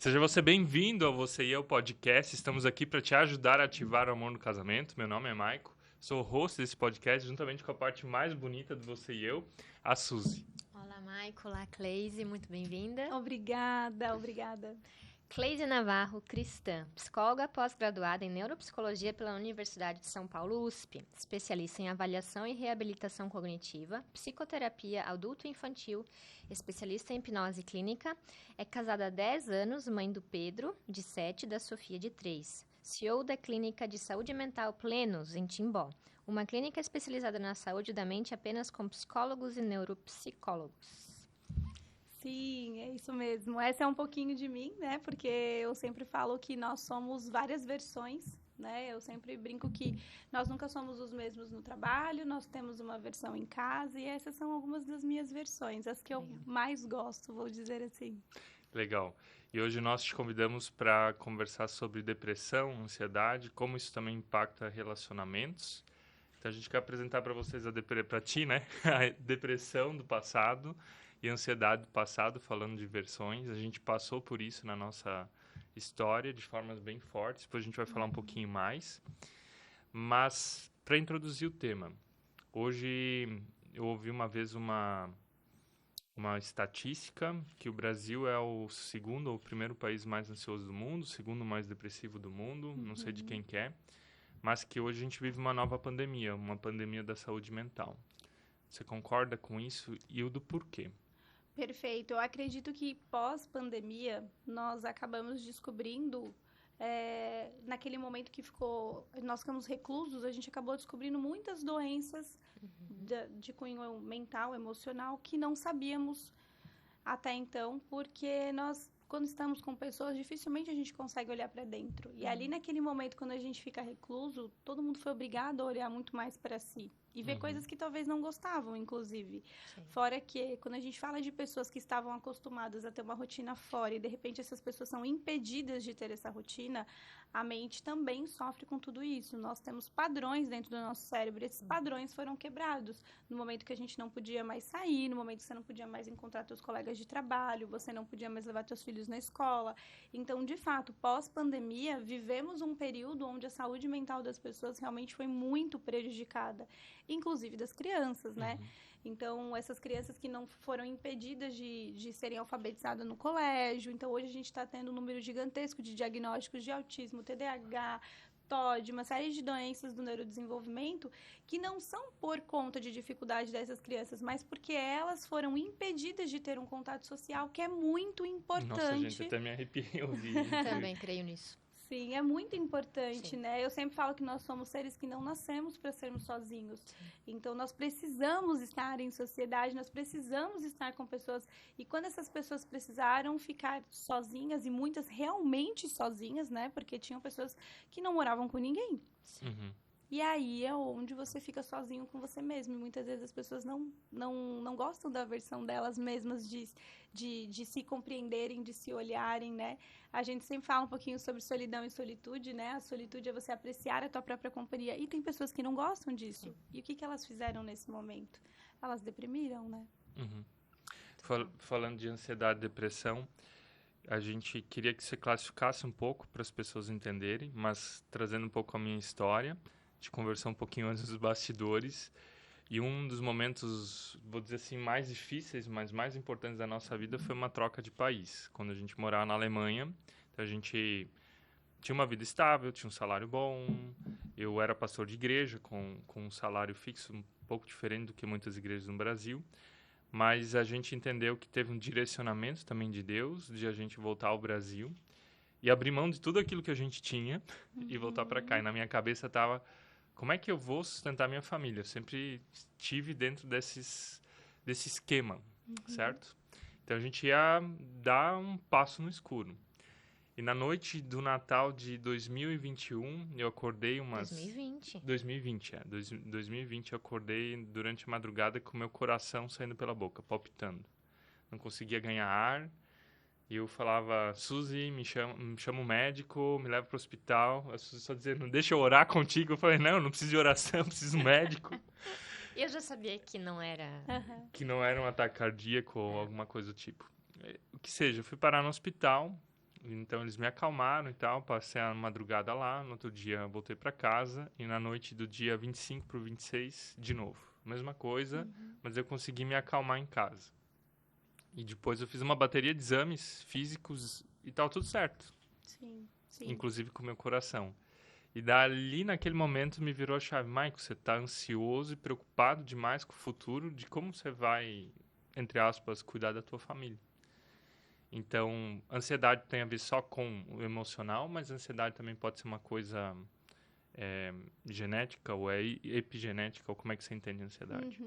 Seja você bem-vindo ao Você e Eu Podcast. Estamos aqui para te ajudar a ativar o amor no casamento. Meu nome é Maico, sou o host desse podcast, juntamente com a parte mais bonita do Você e Eu, a Suzy. Olá, Maico. Olá, Cleise. Muito bem-vinda. Obrigada. Cleise Navarro, cristã, psicóloga pós-graduada em neuropsicologia pela Universidade de São Paulo, USP, especialista em avaliação e reabilitação cognitiva, psicoterapia adulto e infantil, especialista em hipnose clínica, é casada há 10 anos, mãe do Pedro, de 7, e da Sofia, de 3. CEO da Clínica de Saúde Mental Plenos, em Timbó, uma clínica especializada na saúde da mente apenas com psicólogos e neuropsicólogos. Sim, é isso mesmo. Essa é um pouquinho de mim, né? Porque eu sempre falo que nós somos várias versões, né? Eu sempre brinco que nós nunca somos os mesmos no trabalho, nós temos uma versão em casa e essas são algumas das minhas versões, as que eu mais gosto, vou dizer assim. Legal. E hoje nós te convidamos para conversar sobre depressão, ansiedade, como isso também impacta relacionamentos. Então a gente quer apresentar para vocês para ti, né? A depressão do passado e ansiedade do passado, falando de versões. A gente passou por isso na nossa história de formas bem fortes. Depois a gente vai falar um pouquinho mais. Mas, para introduzir o tema, hoje eu ouvi uma vez uma estatística que o Brasil é o segundo ou primeiro país mais ansioso do mundo, o segundo mais depressivo do mundo, não sei de quem que é, mas que hoje a gente vive uma nova pandemia, uma pandemia da saúde mental. Você concorda com isso e o do porquê? Perfeito. Eu acredito que pós-pandemia nós acabamos descobrindo, naquele momento que nós ficamos reclusos, a gente acabou descobrindo muitas doenças de cunho mental, emocional, que não sabíamos até então, porque nós, quando estamos com pessoas, dificilmente a gente consegue olhar para dentro. E ali naquele momento, quando a gente fica recluso, todo mundo foi obrigado a olhar muito mais para si. E ver coisas que talvez não gostavam, inclusive. Sim. Fora que, quando a gente fala de pessoas que estavam acostumadas a ter uma rotina fora e, de repente, essas pessoas são impedidas de ter essa rotina, a mente também sofre com tudo isso. Nós temos padrões dentro do nosso cérebro. Esses padrões foram quebrados no momento que a gente não podia mais sair, no momento que você não podia mais encontrar seus colegas de trabalho, você não podia mais levar seus filhos na escola. Então, de fato, pós-pandemia, vivemos um período onde a saúde mental das pessoas realmente foi muito prejudicada. Inclusive das crianças, né? Então, essas crianças que não foram impedidas de serem alfabetizadas no colégio. Então, hoje a gente está tendo um número gigantesco de diagnósticos de autismo, TDAH, TOD, uma série de doenças do neurodesenvolvimento que não são por conta de dificuldade dessas crianças, mas porque elas foram impedidas de ter um contato social, que é muito importante. Nossa, gente, até me arrepiei ouvir isso. Também creio nisso. Sim, é muito importante, Sim. né? Eu sempre falo que nós somos seres que não nascemos para sermos sozinhos. Sim. Então, nós precisamos estar em sociedade, nós precisamos estar com pessoas. E quando essas pessoas precisaram ficar sozinhas, e muitas realmente sozinhas, né? Porque tinham pessoas que não moravam com ninguém. E aí é onde você fica sozinho com você mesmo. E muitas vezes as pessoas não gostam da versão delas mesmas, de se compreenderem, de se olharem, né? A gente sempre fala um pouquinho sobre solidão e solitude, né? A solitude é você apreciar a tua própria companhia. E tem pessoas que não gostam disso. Sim. E o que elas fizeram nesse momento? Elas deprimiram, né? Falando de ansiedade e depressão, a gente queria que você classificasse um pouco para as pessoas entenderem, mas trazendo um pouco a minha história. A gente conversou um pouquinho antes dos bastidores. E um dos momentos, vou dizer assim, mais difíceis, mas mais importantes da nossa vida foi uma troca de país. Quando a gente morava na Alemanha, então a gente tinha uma vida estável, tinha um salário bom. Eu era pastor de igreja com um salário fixo um pouco diferente do que muitas igrejas no Brasil. Mas a gente entendeu que teve um direcionamento também de Deus, de a gente voltar ao Brasil e abrir mão de tudo aquilo que a gente tinha e voltar para cá. E na minha cabeça estava... Como é que eu vou sustentar minha família? Eu sempre estive dentro desse esquema, certo? Então, a gente ia dar um passo no escuro. E na noite do Natal de 2021, eu acordei 2020, 2020 eu acordei durante a madrugada com o meu coração saindo pela boca, palpitando. Não conseguia ganhar ar. E eu falava, Suzy, me chama um médico, me leva para o hospital. A Suzy só dizendo, deixa eu orar contigo. Eu falei, não preciso de oração, eu preciso de um médico. Eu já sabia que não era... Que não era um ataque cardíaco ou alguma coisa do tipo. O que seja, eu fui parar no hospital. Então eles me acalmaram e tal, passei a madrugada lá, no outro dia voltei para casa e na noite do dia 25 pro 26, de novo. Mesma coisa, mas eu consegui me acalmar em casa. E depois eu fiz uma bateria de exames físicos e tal, tudo certo. Sim, sim. Inclusive com o meu coração. E dali, naquele momento, me virou a chave. Michael, você tá ansioso e preocupado demais com o futuro, de como você vai, entre aspas, cuidar da tua família. Então, ansiedade tem a ver só com o emocional, mas ansiedade também pode ser uma coisa genética ou epigenética, ou como é que você entende ansiedade?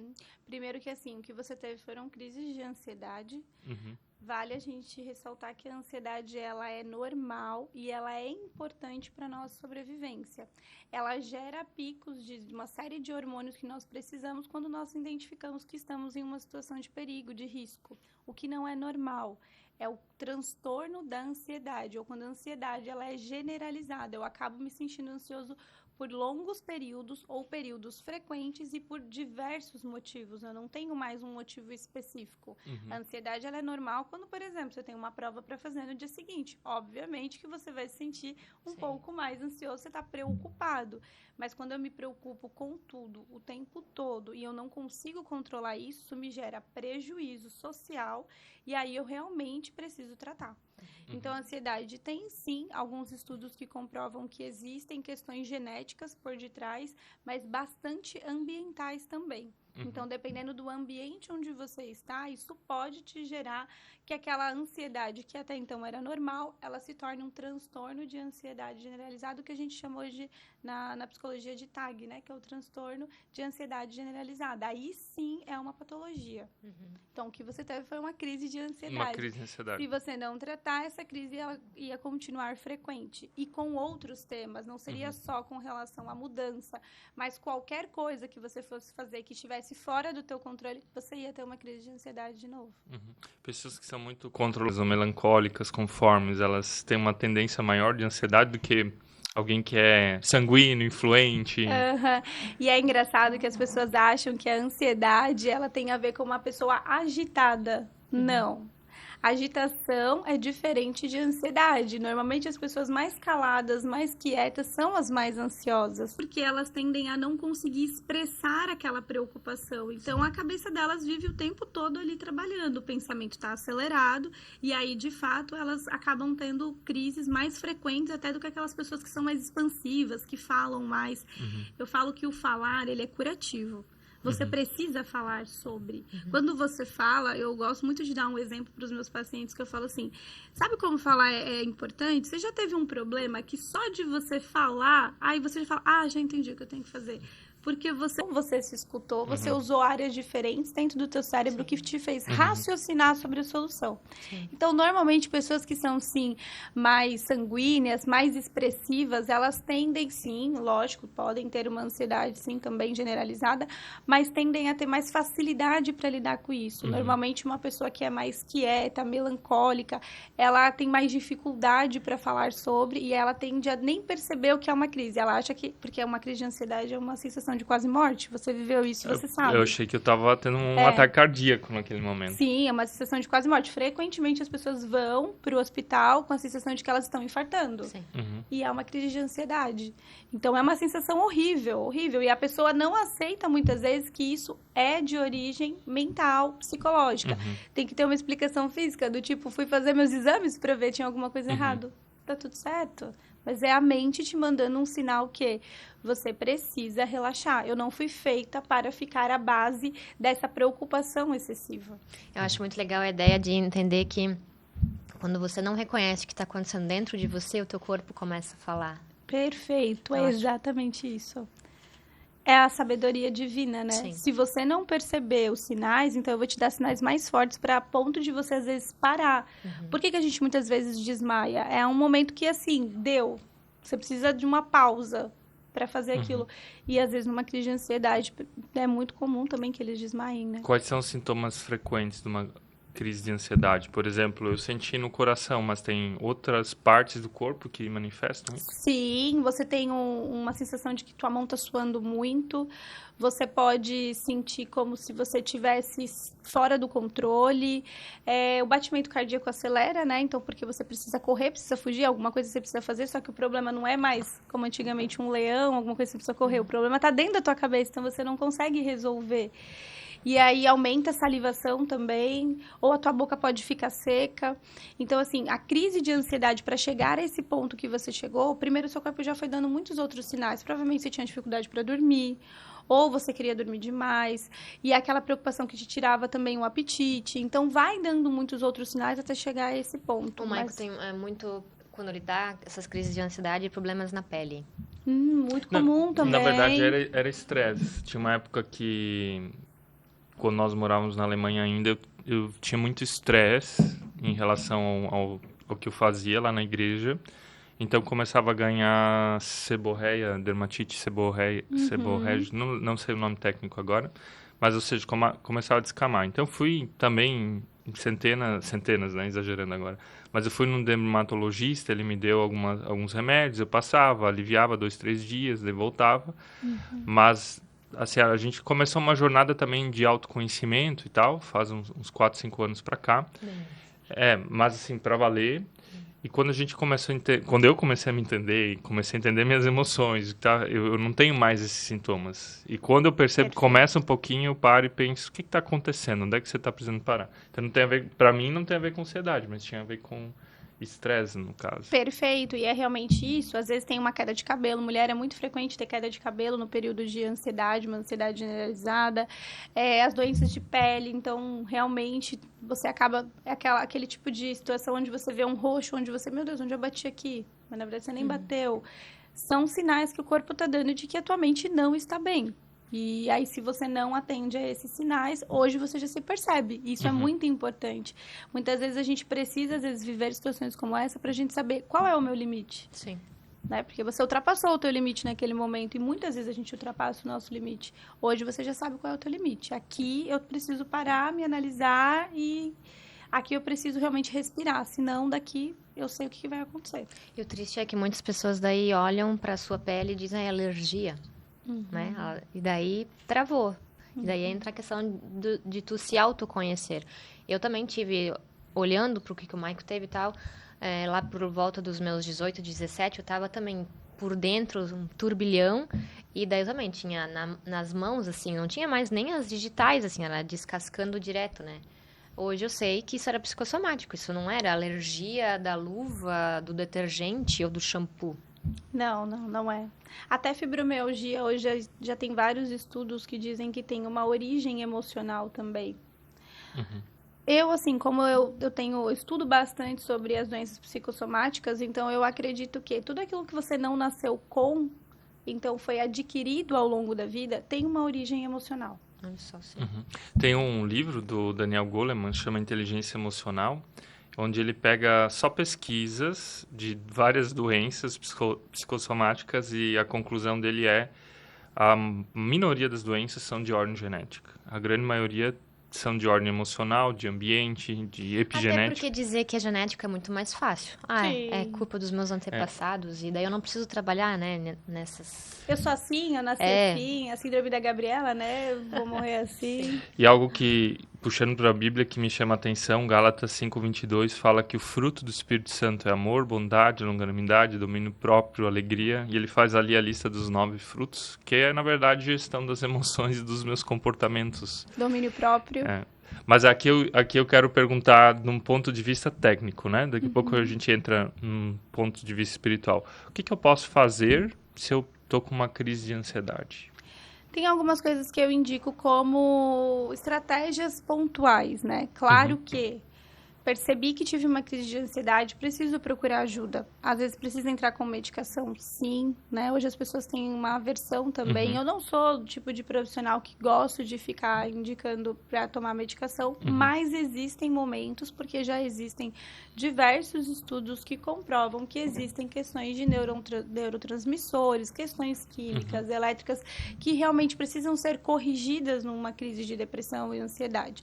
Primeiro que assim, o que você teve foram crises de ansiedade. Uhum. Vale a gente ressaltar que a ansiedade, ela é normal e ela é importante para a nossa sobrevivência. Ela gera picos de uma série de hormônios que nós precisamos quando nós identificamos que estamos em uma situação de perigo, de risco. O que não é normal é o transtorno da ansiedade, ou quando a ansiedade ela é generalizada. Eu acabo me sentindo ansioso por longos períodos ou períodos frequentes e por diversos motivos. Eu não tenho mais um motivo específico. A ansiedade ela é normal quando, por exemplo, você tem uma prova para fazer no dia seguinte. Obviamente que você vai se sentir um pouco mais ansioso, você está preocupado. Mas quando eu me preocupo com tudo, o tempo todo, e eu não consigo controlar isso me gera prejuízo social e aí eu realmente preciso tratar. Então, a ansiedade tem, sim, alguns estudos que comprovam que existem questões genéticas por detrás, mas bastante ambientais também. Então, dependendo do ambiente onde você está, isso pode te gerar que aquela ansiedade que até então era normal, ela se torne um transtorno de ansiedade generalizado, que a gente chama hoje na psicologia de TAG, né? Que é o transtorno de ansiedade generalizada. Aí sim é uma patologia. Então, o que você teve foi uma crise de ansiedade. Uma crise de ansiedade. Se você não tratar, essa crise ela ia continuar frequente. E com outros temas, não seria só com relação à mudança, mas qualquer coisa que você fosse fazer que estivesse fora do teu controle, você ia ter uma crise de ansiedade de novo. Pessoas que são muito controladas ou melancólicas, conformes, elas têm uma tendência maior de ansiedade do que alguém que é sanguíneo, influente. E é engraçado que as pessoas acham que a ansiedade ela tem a ver com uma pessoa agitada. Não. Agitação é diferente de ansiedade. Normalmente as pessoas mais caladas, mais quietas, são as mais ansiosas, porque elas tendem a não conseguir expressar aquela preocupação. Então a cabeça delas vive o tempo todo ali trabalhando, o pensamento está acelerado e aí de fato elas acabam tendo crises mais frequentes até do que aquelas pessoas que são mais expansivas, que falam mais. Eu falo que o falar, ele é curativo. Você precisa falar sobre. Quando você fala, eu gosto muito de dar um exemplo para os meus pacientes, que eu falo assim, sabe como falar é importante? Você já teve um problema que só de você falar, aí você já fala, já entendi o que eu tenho que fazer. Porque você se escutou, você usou áreas diferentes dentro do teu cérebro que te fez raciocinar sobre a solução. Então, normalmente, pessoas que são, sim, mais sanguíneas, mais expressivas, elas tendem, sim, lógico, podem ter uma ansiedade, sim, também generalizada, mas tendem a ter mais facilidade para lidar com isso. Normalmente, uma pessoa que é mais quieta, melancólica, ela tem mais dificuldade para falar sobre e ela tende a nem perceber o que é uma crise. Ela acha que, porque uma crise de ansiedade é uma sensação de quase morte, você viveu isso, você sabe. Eu achei que eu tava tendo um ataque cardíaco naquele momento. Sim, é uma sensação de quase morte. Frequentemente as pessoas vão pro hospital com a sensação de que elas estão infartando. E é uma crise de ansiedade. Então é uma sensação horrível, horrível. E a pessoa não aceita muitas vezes que isso é de origem mental, psicológica. Tem que ter uma explicação física, do tipo, fui fazer meus exames pra ver se tinha alguma coisa errada. Tá tudo certo. Mas é a mente te mandando um sinal que você precisa relaxar. Eu não fui feita para ficar à base dessa preocupação excessiva. Eu acho muito legal a ideia de entender que quando você não reconhece o que está acontecendo dentro de você, o teu corpo começa a falar. Perfeito, é exatamente isso. É a sabedoria divina, né? Sim. Se você não perceber os sinais, então eu vou te dar sinais mais fortes para ponto de você, às vezes, parar. Por que a gente muitas vezes desmaia? É um momento que, assim, deu. Você precisa de uma pausa para fazer aquilo. E, às vezes, numa crise de ansiedade, é muito comum também que eles desmaiem, né? Quais são os sintomas frequentes crise de ansiedade? Por exemplo, eu senti no coração, mas tem outras partes do corpo que manifestam isso? Sim, você tem uma sensação de que tua mão tá suando muito. Você pode sentir como se você tivesse fora do controle. O batimento cardíaco acelera, né? Então, porque você precisa correr, precisa fugir, alguma coisa você precisa fazer. Só que o problema não é mais, como antigamente, um leão, alguma coisa que você precisa correr. O problema tá dentro da tua cabeça, então você não consegue resolver. E aí aumenta a salivação também, ou a tua boca pode ficar seca. Então, assim, a crise de ansiedade para chegar a esse ponto que você chegou, primeiro seu corpo já foi dando muitos outros sinais. Provavelmente você tinha dificuldade para dormir, ou você queria dormir demais, e aquela preocupação que te tirava também o apetite. Então, vai dando muitos outros sinais até chegar a esse ponto. O Maico tem muito, quando ele dá essas crises de ansiedade, problemas na pele. Muito comum também. Na verdade, era estresse. Tinha uma época que, quando nós morávamos na Alemanha ainda, eu tinha muito estresse em relação ao que eu fazia lá na igreja. Então, eu começava a ganhar seborreia, dermatite seborreia, não sei o nome técnico agora, mas, ou seja, começava a descamar. Então, fui também centenas, né, exagerando agora, mas eu fui num dermatologista, ele me deu alguns remédios, eu passava, aliviava 2, 3 dias, daí voltava, mas assim, a gente começou uma jornada também de autoconhecimento e tal, faz uns 4, 5 anos pra cá. Mas assim, pra valer. E quando a gente começou quando eu comecei a me entender e comecei a entender minhas emoções, tá? Eu não tenho mais esses sintomas. E quando eu percebo que começa um pouquinho, eu paro e penso, o que está acontecendo? Onde é que você está precisando parar? Então não tem a ver, para mim não tem a ver com ansiedade, mas tinha a ver com estresse, no caso. Perfeito, e é realmente isso. Às vezes tem uma queda de cabelo. Mulher, é muito frequente ter queda de cabelo no período de ansiedade, uma ansiedade generalizada. As doenças de pele, então, realmente, você acaba... aquele tipo de situação onde você vê um roxo, onde você, meu Deus, onde eu bati aqui? Mas, na verdade, você nem bateu. São sinais que o corpo está dando de que a tua mente não está bem. E aí, se você não atende a esses sinais, hoje você já se percebe. Isso é muito importante. Muitas vezes a gente precisa, às vezes, viver situações como essa para a gente saber qual é o meu limite. Sim. Né? Porque você ultrapassou o teu limite naquele momento e muitas vezes a gente ultrapassa o nosso limite. Hoje você já sabe qual é o teu limite. Aqui eu preciso parar, me analisar e aqui eu preciso realmente respirar. Senão, daqui eu sei o que vai acontecer. E o triste é que muitas pessoas daí olham para a sua pele e dizem é alergia. Né? E daí travou. E daí entra a questão de tu se autoconhecer. Eu também tive, olhando para o que o Maico teve e tal, lá por volta dos meus 18, 17, eu tava também por dentro, um turbilhão, e daí eu também tinha nas mãos, assim, não tinha mais nem as digitais, assim, era descascando direto, né? Hoje eu sei que isso era psicossomático, isso não era alergia da luva, do detergente ou do shampoo. Não é. Até fibromialgia, hoje já tem vários estudos que dizem que tem uma origem emocional também. Eu, assim, como eu estudo bastante sobre as doenças psicossomáticas, então eu acredito que tudo aquilo que você não nasceu com, então foi adquirido ao longo da vida, tem uma origem emocional. Olha só, sim. Tem um livro do Daniel Goleman, chama Inteligência Emocional, onde ele pega só pesquisas de várias doenças psicossomáticas e a conclusão dele é a minoria das doenças são de ordem genética. A grande maioria são de ordem emocional, de ambiente, de epigenética. Até porque dizer que é genética é muito mais fácil. É culpa dos meus antepassados, e daí eu não preciso trabalhar, né, nessas... Eu sou assim, eu nasci assim, a síndrome da Gabriela, né, eu vou morrer assim. E algo que, puxando para a Bíblia, que me chama a atenção, Gálatas 5:22, fala que o fruto do Espírito Santo é amor, bondade, longanimidade, domínio próprio, alegria, e ele faz ali a lista dos 9 frutos, que é, na verdade, gestão das emoções e dos meus comportamentos. Domínio próprio. Mas aqui eu quero perguntar num ponto de vista técnico, né? Daqui a pouco a gente entra num ponto de vista espiritual. O que eu posso fazer se eu tô com uma crise de ansiedade? Tem algumas coisas que eu indico como estratégias pontuais, né? Claro que percebi que tive uma crise de ansiedade, preciso procurar ajuda. Às vezes precisa entrar com medicação, sim, né? Hoje as pessoas têm uma aversão também. Eu não sou o tipo de profissional que gosto de ficar indicando para tomar medicação, mas existem momentos, porque já existem diversos estudos que comprovam que existem questões de neurotransmissores, questões químicas, elétricas, que realmente precisam ser corrigidas numa crise de depressão e ansiedade.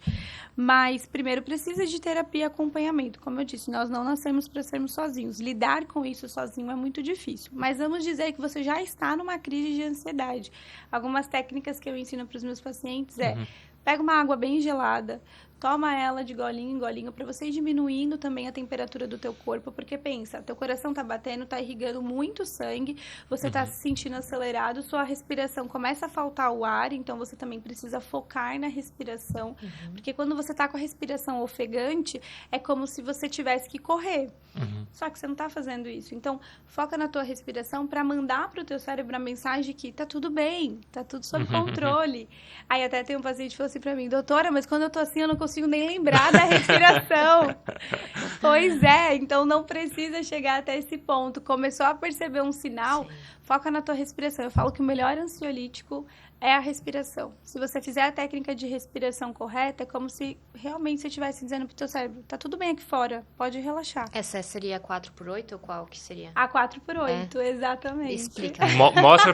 Mas, primeiro, precisa de terapia e acompanhamento. Como eu disse, nós não nascemos para sermos sozinhos. Lidar com isso sozinho é muito difícil. Mas vamos dizer que você já está numa crise de ansiedade. Algumas técnicas que eu ensino para os meus pacientes pega uma água bem gelada, toma ela de golinho em golinho, para você ir diminuindo também a temperatura do teu corpo, porque pensa, teu coração tá batendo, tá irrigando muito sangue, você tá se sentindo acelerado, sua respiração começa a faltar o ar, então você também precisa focar na respiração, porque quando você tá com a respiração ofegante, é como se você tivesse que correr. Só que você não tá fazendo isso. Então, foca na tua respiração para mandar pro teu cérebro a mensagem de que tá tudo bem, tá tudo sob controle. Aí até tem um paciente que falou assim pra mim, doutora, mas quando eu tô assim, eu não consigo nem lembrar da respiração. Pois é, então não precisa chegar até esse ponto. Começou a perceber um sinal, foca na tua respiração. Eu falo que o melhor ansiolítico é a respiração. Se você fizer a técnica de respiração correta, é como se realmente você estivesse dizendo pro teu cérebro, tá tudo bem aqui fora, pode relaxar. Essa seria a 4x8 ou qual que seria? A 4x8, exatamente. Explica. Mostra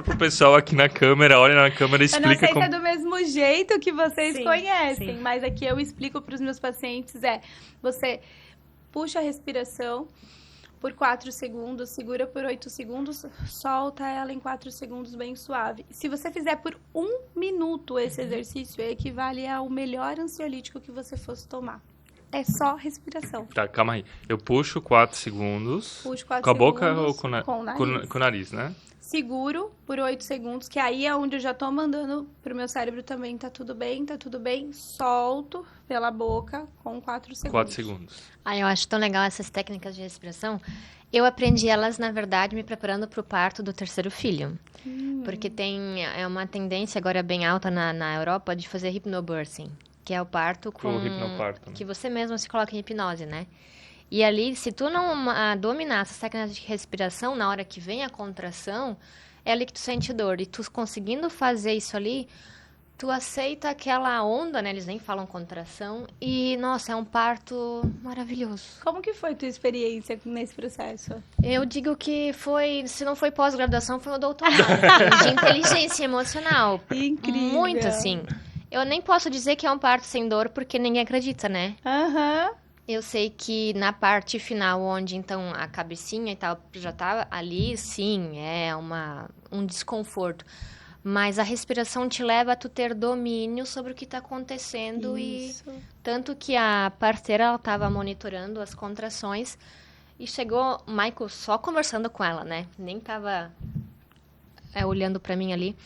pro pessoal aqui na câmera, olha na câmera e explica eu não sei como... se é do mesmo jeito que vocês conhecem, sim. mas aqui eu explico para os meus pacientes, você puxa a respiração por 4 segundos, segura por 8 segundos, solta ela em 4 segundos bem suave. Se você fizer por 1 minuto esse exercício, equivale ao melhor ansiolítico que você fosse tomar. É só respiração. Tá, calma aí. Eu puxo 4 segundos. Puxo 4 com a boca segundos ou com o nariz, né? Seguro por 8 segundos, que aí é onde eu já tô mandando pro meu cérebro também, tá tudo bem. Solto pela boca com 4 segundos. 4 segundos. Eu acho tão legal essas técnicas de respiração. Eu aprendi elas, na verdade, me preparando para o parto do 3º filho. Porque é uma tendência agora bem alta na Europa de fazer hypnobirthing, que é o parto com... O hipnoparto, né? Que você mesmo se coloca em hipnose, né? E ali, se tu não dominar essas técnicas de respiração, na hora que vem a contração, é ali que tu sente dor. E tu conseguindo fazer isso ali, tu aceita aquela onda, né? Eles nem falam contração. E, nossa, é um parto maravilhoso. Como que foi tua experiência nesse processo? Eu digo que se não foi pós-graduação, foi um doutorado de inteligência emocional. Incrível. Muito, assim. Eu nem posso dizer que é um parto sem dor, porque ninguém acredita, né? Eu sei que na parte final, onde então a cabecinha e tal já tá ali, sim, é um desconforto. Mas a respiração te leva a tu ter domínio sobre o que tá acontecendo. Isso. E tanto que a parceira, ela tava monitorando as contrações e chegou o Michael só conversando com ela, né? Nem tava olhando pra mim ali.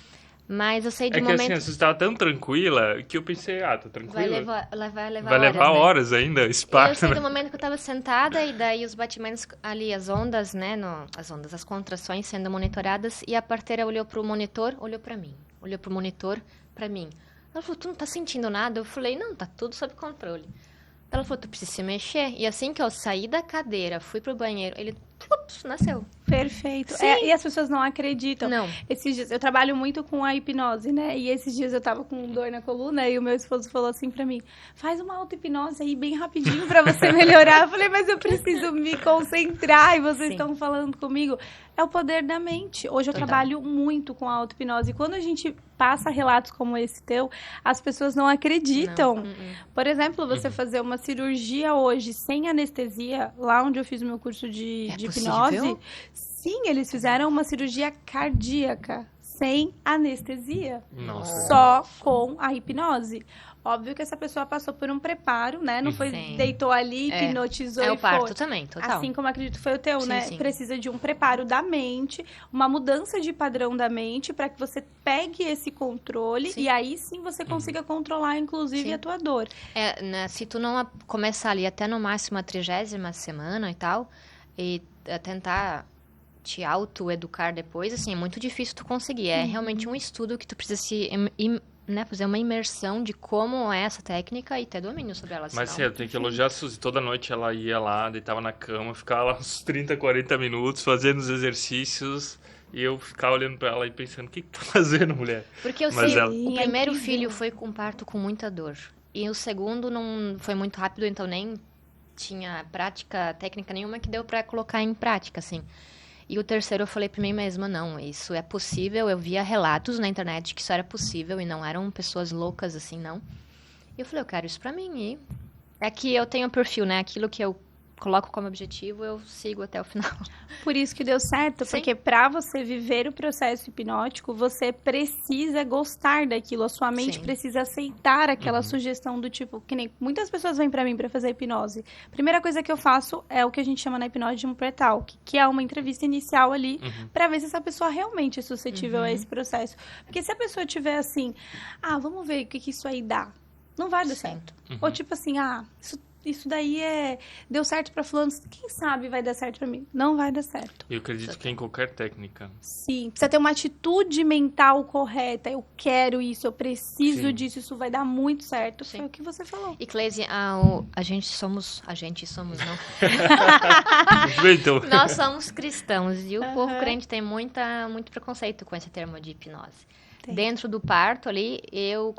Mas eu sei de momento... momento... assim, você estava tão tranquila que eu pensei, tá tranquila. Vai levar horas ainda, esse parto, eu sei do momento que eu tava sentada e daí os batimentos ali, as ondas, né? As contrações sendo monitoradas. E a parteira olhou pro monitor, olhou pra mim. Olhou pro monitor, pra mim. Ela falou, tu não tá sentindo nada? Eu falei, não, tá tudo sob controle. Ela falou, tu precisa se mexer. E assim que eu saí da cadeira, fui pro banheiro, ele nasceu. Perfeito. E as pessoas não acreditam. Não. Esses dias, eu trabalho muito com a hipnose, né? E esses dias eu tava com dor na coluna e o meu esposo falou assim pra mim, faz uma auto-hipnose aí bem rapidinho pra você melhorar. Eu falei, mas eu preciso me concentrar e vocês estão falando comigo. É o poder da mente. Hoje eu trabalho muito com a auto-hipnose. Quando a gente passa relatos como esse teu, as pessoas não acreditam. Não. Por exemplo, você fazer uma cirurgia hoje sem anestesia, lá onde eu fiz o meu curso de hipnose, sim, eles fizeram uma cirurgia cardíaca sem anestesia. Nossa. Só com a hipnose. Óbvio que essa pessoa passou por um preparo, né? Não foi, deitou ali, hipnotizou e foi. É o parto também, total. Assim como acredito que foi o teu, sim, né? Sim. Precisa de um preparo da mente, uma mudança de padrão da mente para que você pegue esse controle e aí sim você consiga controlar, inclusive, a tua dor. Né, se tu não começar ali até no máximo a 30ª semana e tal, e tentar te autoeducar depois, assim, é muito difícil tu conseguir. É realmente um estudo que tu precisa se né, fazer uma imersão de como é essa técnica e ter domínio sobre ela. Mas senão... eu tenho que elogiar a Suzy. Toda noite ela ia lá, deitava na cama, ficava lá uns 30, 40 minutos fazendo os exercícios. E eu ficava olhando pra ela e pensando, o que tá fazendo, mulher? Porque eu Mas sei, ela- o primeiro incrível. filho foi com parto com muita dor. E o segundo não foi muito rápido, então nem tinha prática técnica nenhuma que deu pra colocar em prática, assim. E o terceiro eu falei pra mim mesma, não, isso é possível. Eu via relatos na internet que isso era possível e não eram pessoas loucas assim, não. E eu falei, eu quero isso pra mim. E é que eu tenho um perfil, né? Aquilo que eu coloco como objetivo, eu sigo até o final. Por isso que deu certo, Sim. porque para você viver o processo hipnótico, você precisa gostar daquilo, a sua mente Sim. precisa aceitar aquela sugestão do tipo, que nem muitas pessoas vêm para mim para fazer hipnose. Primeira coisa que eu faço é o que a gente chama na hipnose de um pré-talk, que é uma entrevista inicial ali para ver se essa pessoa realmente é suscetível a esse processo. Porque se a pessoa tiver assim, vamos ver o que isso aí dá, não vai dar Sim. certo. Ou tipo assim, isso daí deu certo pra fulano, quem sabe vai dar certo pra mim? Não vai dar certo. Eu acredito que em qualquer técnica. Sim, precisa ter uma atitude mental correta. Eu quero isso, eu preciso Sim. disso, isso vai dar muito certo. Sim. Foi o que você falou. E Cleise, a gente somos, não. Então, Nós somos cristãos e o povo Aham. crente tem muito preconceito com esse termo de hipnose. Tem. Dentro do parto ali, eu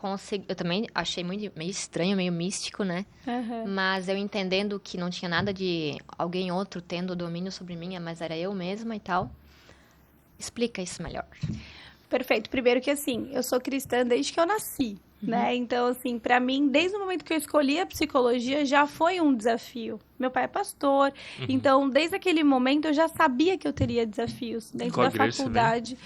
também achei meio estranho, meio místico, né? Aham. Mas eu entendendo que não tinha nada de alguém outro tendo domínio sobre mim, mas era eu mesma e tal. Explica isso melhor. Perfeito. Primeiro que assim, eu sou cristã desde que eu nasci, né? Então, assim, pra mim, desde o momento que eu escolhi a psicologia, já foi um desafio. Meu pai é pastor, então, desde aquele momento, eu já sabia que eu teria desafios. Dentro Qual da igreja você faculdade,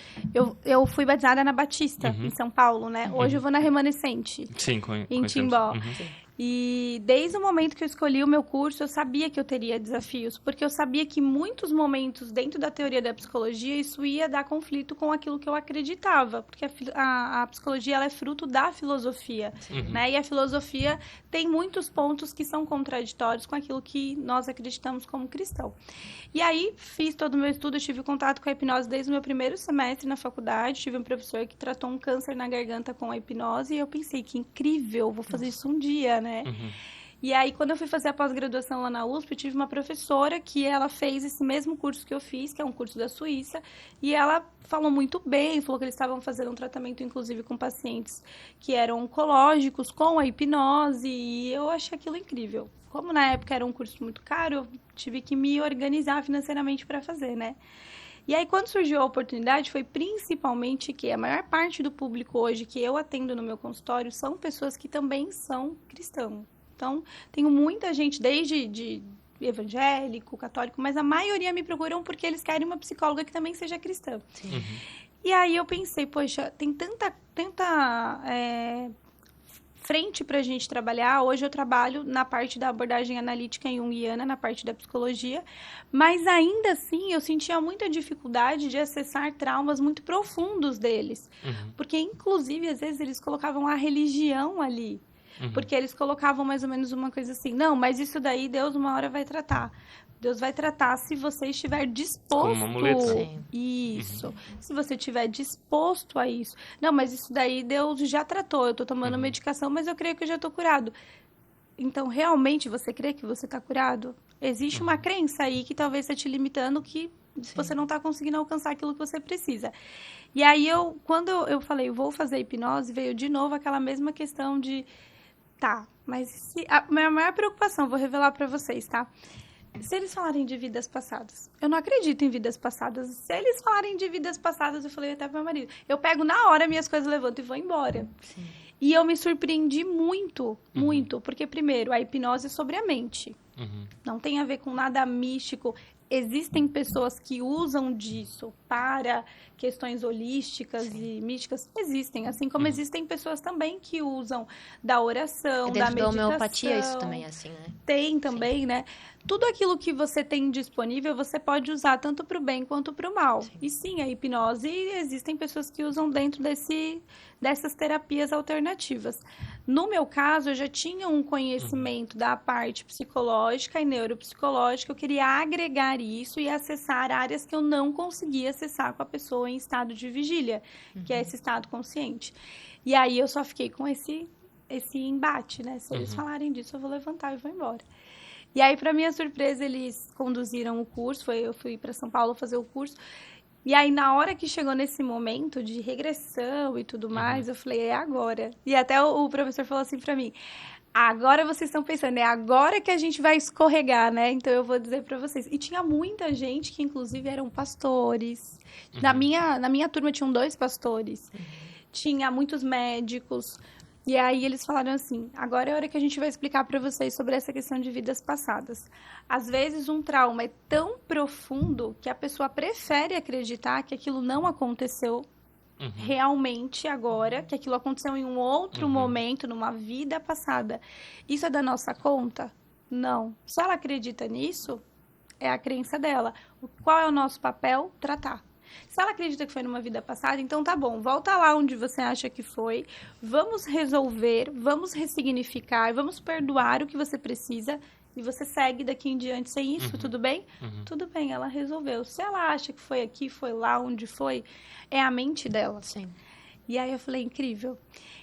eu fui batizada na Batista, em São Paulo, né? Hoje eu vou na Remanescente, sim, em conhecemos. Timbó. Uhum. E desde o momento que eu escolhi o meu curso, eu sabia que eu teria desafios, porque eu sabia que muitos momentos dentro da teoria da psicologia, isso ia dar conflito com aquilo que eu acreditava, porque a psicologia ela é fruto da filosofia, né? E a filosofia tem muitos pontos que são contraditórios com aquilo que nós acreditamos como cristão. E aí, fiz todo o meu estudo, eu tive contato com a hipnose desde o meu primeiro semestre na faculdade, tive um professor que tratou um câncer na garganta com a hipnose, e eu pensei, que incrível, vou fazer isso um dia, né? E aí, quando eu fui fazer a pós-graduação lá na USP, eu tive uma professora que ela fez esse mesmo curso que eu fiz, que é um curso da Suíça, e ela falou muito bem, falou que eles estavam fazendo um tratamento, inclusive, com pacientes que eram oncológicos, com a hipnose, e eu achei aquilo incrível. Como na época era um curso muito caro, eu tive que me organizar financeiramente para fazer, né? E aí, quando surgiu a oportunidade, foi principalmente que a maior parte do público hoje que eu atendo no meu consultório são pessoas que também são cristãos. Então, tenho muita gente, desde de evangélico, católico, mas a maioria me procuram porque eles querem uma psicóloga que também seja cristã. E aí eu pensei, poxa, tem tanta frente pra gente trabalhar. Hoje eu trabalho na parte da abordagem analítica junguiana, na parte da psicologia, mas ainda assim eu sentia muita dificuldade de acessar traumas muito profundos deles. Porque, inclusive, às vezes eles colocavam a religião ali. Porque eles colocavam mais ou menos uma coisa assim, não, mas isso daí Deus uma hora vai tratar. Deus vai tratar se você estiver disposto. Como uma muleta. Sim. Isso. Se você estiver disposto a isso. Não, mas isso daí Deus já tratou. Eu tô tomando medicação, mas eu creio que eu já tô curado. Então, realmente, você crê que você tá curado? Existe uma crença aí que talvez esteja te limitando, que você não tá conseguindo alcançar aquilo que você precisa. E aí, quando eu falei, vou fazer hipnose, veio de novo aquela mesma questão de... Tá, mas a minha maior preocupação, vou revelar pra vocês, tá? Se eles falarem de vidas passadas, eu não acredito em vidas passadas. Se eles falarem de vidas passadas, eu falei até pro meu marido, eu pego na hora minhas coisas, levanto e vou embora. Sim. E eu me surpreendi muito, muito, porque primeiro, a hipnose é sobre a mente. Não tem a ver com nada místico. Existem pessoas que usam disso para questões holísticas e místicas. Existem, assim como existem pessoas também que usam da oração, da Dentro da meditação. homeopatia isso também é assim, né? Tem também, né? Tudo aquilo que você tem disponível, você pode usar tanto para o bem quanto para o mal. E sim, a hipnose, existem pessoas que usam dentro dessas terapias alternativas. No meu caso, eu já tinha um conhecimento da parte psicológica e neuropsicológica. Eu queria agregar isso e acessar áreas que eu não conseguia acessar com a pessoa em estado de vigília, que é esse estado consciente. E aí eu só fiquei com esse embate, né? Se eles falarem disso, eu vou levantar e vou embora. E aí, para minha surpresa, eles conduziram o curso. Eu fui para São Paulo fazer o curso. E aí, na hora que chegou nesse momento de regressão e tudo mais, eu falei, é agora. E até o professor falou assim para mim, agora vocês estão pensando, é agora que a gente vai escorregar, né? Então, eu vou dizer para vocês. E tinha muita gente que, inclusive, eram pastores. Na minha turma, tinham 2 pastores. Tinha muitos médicos. E aí eles falaram assim, agora é a hora que a gente vai explicar para vocês sobre essa questão de vidas passadas. Às vezes um trauma é tão profundo que a pessoa prefere acreditar que aquilo não aconteceu realmente agora, que aquilo aconteceu em um outro momento, numa vida passada. Isso é da nossa conta? Não. Se ela acredita nisso, é a crença dela. Qual é o nosso papel? Tratar. Se ela acredita que foi numa vida passada, então tá bom, volta lá onde você acha que foi, vamos resolver, vamos ressignificar, vamos perdoar o que você precisa e você segue daqui em diante sem isso, tudo bem? Tudo bem, ela resolveu. Se ela acha que foi aqui, foi lá, onde foi, é a mente dela. Sim. E aí eu falei, incrível.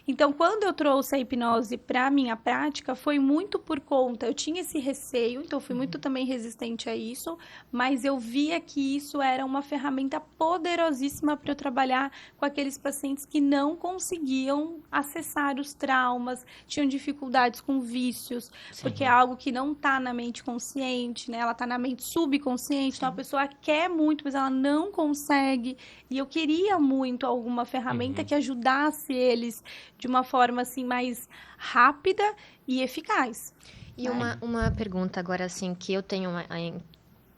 Então, quando eu trouxe a hipnose para a minha prática, foi muito por conta, eu tinha esse receio, então fui muito também resistente a isso, mas eu via que isso era uma ferramenta poderosíssima para eu trabalhar com aqueles pacientes que não conseguiam acessar os traumas, tinham dificuldades com vícios, porque é algo que não está na mente consciente, né? Ela está na mente subconsciente, então a pessoa quer muito, mas ela não consegue, e eu queria muito alguma ferramenta que ajudasse eles de uma forma assim mais rápida e eficaz. E uma pergunta agora assim que eu tenho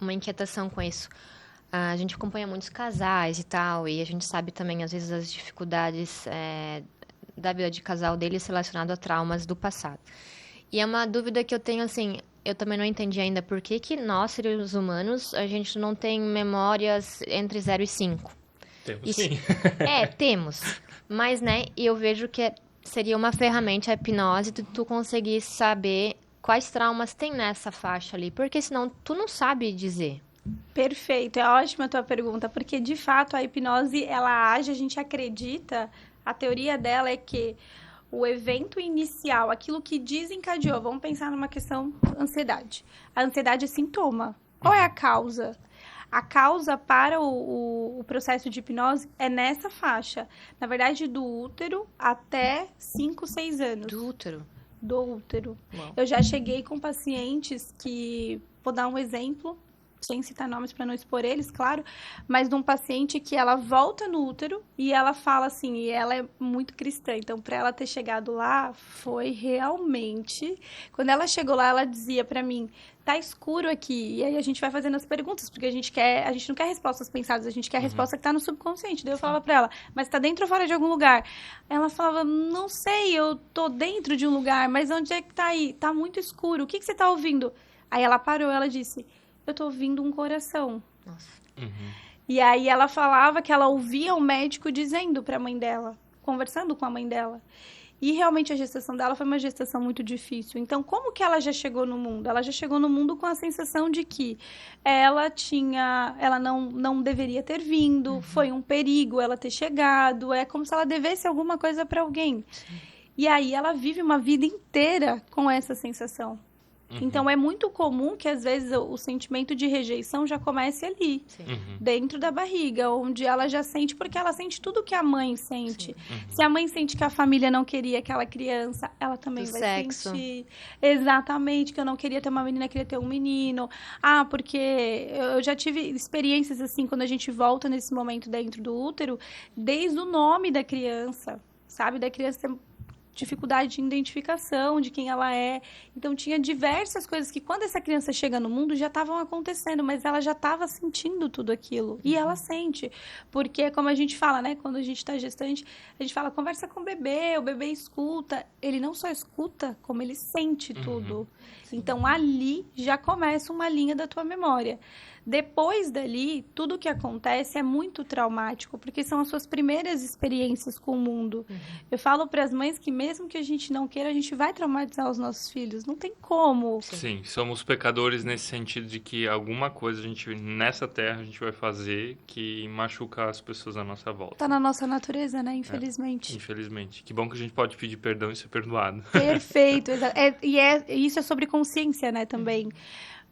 uma inquietação com isso. A gente acompanha muitos casais e tal, e a gente sabe também às vezes as dificuldades da vida de casal deles relacionado a traumas do passado. E é uma dúvida que eu tenho assim, eu também não entendi ainda por que nós, seres humanos, a gente não tem memórias entre 0 e 5. Temos sim. Temos. Mas, né, eu vejo que seria uma ferramenta, a hipnose, tu conseguir saber quais traumas tem nessa faixa ali. Porque senão tu não sabe dizer. Perfeito, é ótima a tua pergunta, porque de fato a hipnose, ela age, a gente acredita, a teoria dela é que o evento inicial, aquilo que desencadeou, vamos pensar numa questão ansiedade. A ansiedade é sintoma. Qual é a causa? A causa para o processo de hipnose é nessa faixa. Na verdade, do útero até 5, 6 anos. Do útero? Do útero. Uau. Eu já cheguei com pacientes que... Vou dar um exemplo, sem citar nomes para não expor eles, claro. Mas de um paciente que ela volta no útero e ela fala assim... E ela é muito cristã. Então, para ela ter chegado lá, foi realmente... Quando ela chegou lá, ela dizia para mim... Tá escuro aqui. E aí a gente vai fazendo as perguntas, porque a gente não quer respostas pensadas, a gente quer a resposta que tá no subconsciente. Daí eu falava pra ela, mas tá dentro ou fora de algum lugar? Ela falava, não sei, eu tô dentro de um lugar, mas onde é que tá aí? Tá muito escuro, o que você tá ouvindo? Aí ela parou, ela disse, eu tô ouvindo um coração. Nossa. E aí ela falava que ela ouvia o médico dizendo pra mãe dela, conversando com a mãe dela. E realmente a gestação dela foi uma gestação muito difícil. Então, como que ela já chegou no mundo? Ela já chegou no mundo com a sensação de que ela não deveria ter vindo, foi um perigo ela ter chegado, é como se ela devesse alguma coisa para alguém. E aí ela vive uma vida inteira com essa sensação. Então, é muito comum que, às vezes, o sentimento de rejeição já comece ali, dentro da barriga, onde ela já sente, porque ela sente tudo que a mãe sente. Se a mãe sente que a família não queria aquela criança, ela também vai sentir. Exatamente, que eu não queria ter uma menina, queria ter um menino. Ah, porque eu já tive experiências assim, quando a gente volta nesse momento dentro do útero, desde o nome da criança, sabe? Da criança ter dificuldade de identificação de quem ela é. Então, tinha diversas coisas que, quando essa criança chega no mundo, já estavam acontecendo, mas ela já estava sentindo tudo aquilo. E ela sente. Porque, como a gente fala, né? Quando a gente está gestante, a gente fala, conversa com o bebê escuta. Ele não só escuta, como ele sente tudo. Então, ali já começa uma linha da tua memória. Depois dali, tudo que acontece é muito traumático, porque são as suas primeiras experiências com o mundo. Eu falo para as mães que mesmo que a gente não queira, a gente vai traumatizar os nossos filhos. Não tem como. Sim, somos pecadores nesse sentido de que alguma coisa nessa terra a gente vai fazer que machuca as pessoas à nossa volta. Tá na nossa natureza, né? Infelizmente. Infelizmente. Que bom que a gente pode pedir perdão e ser perdoado. Perfeito. Isso é sobre consciência, né, também.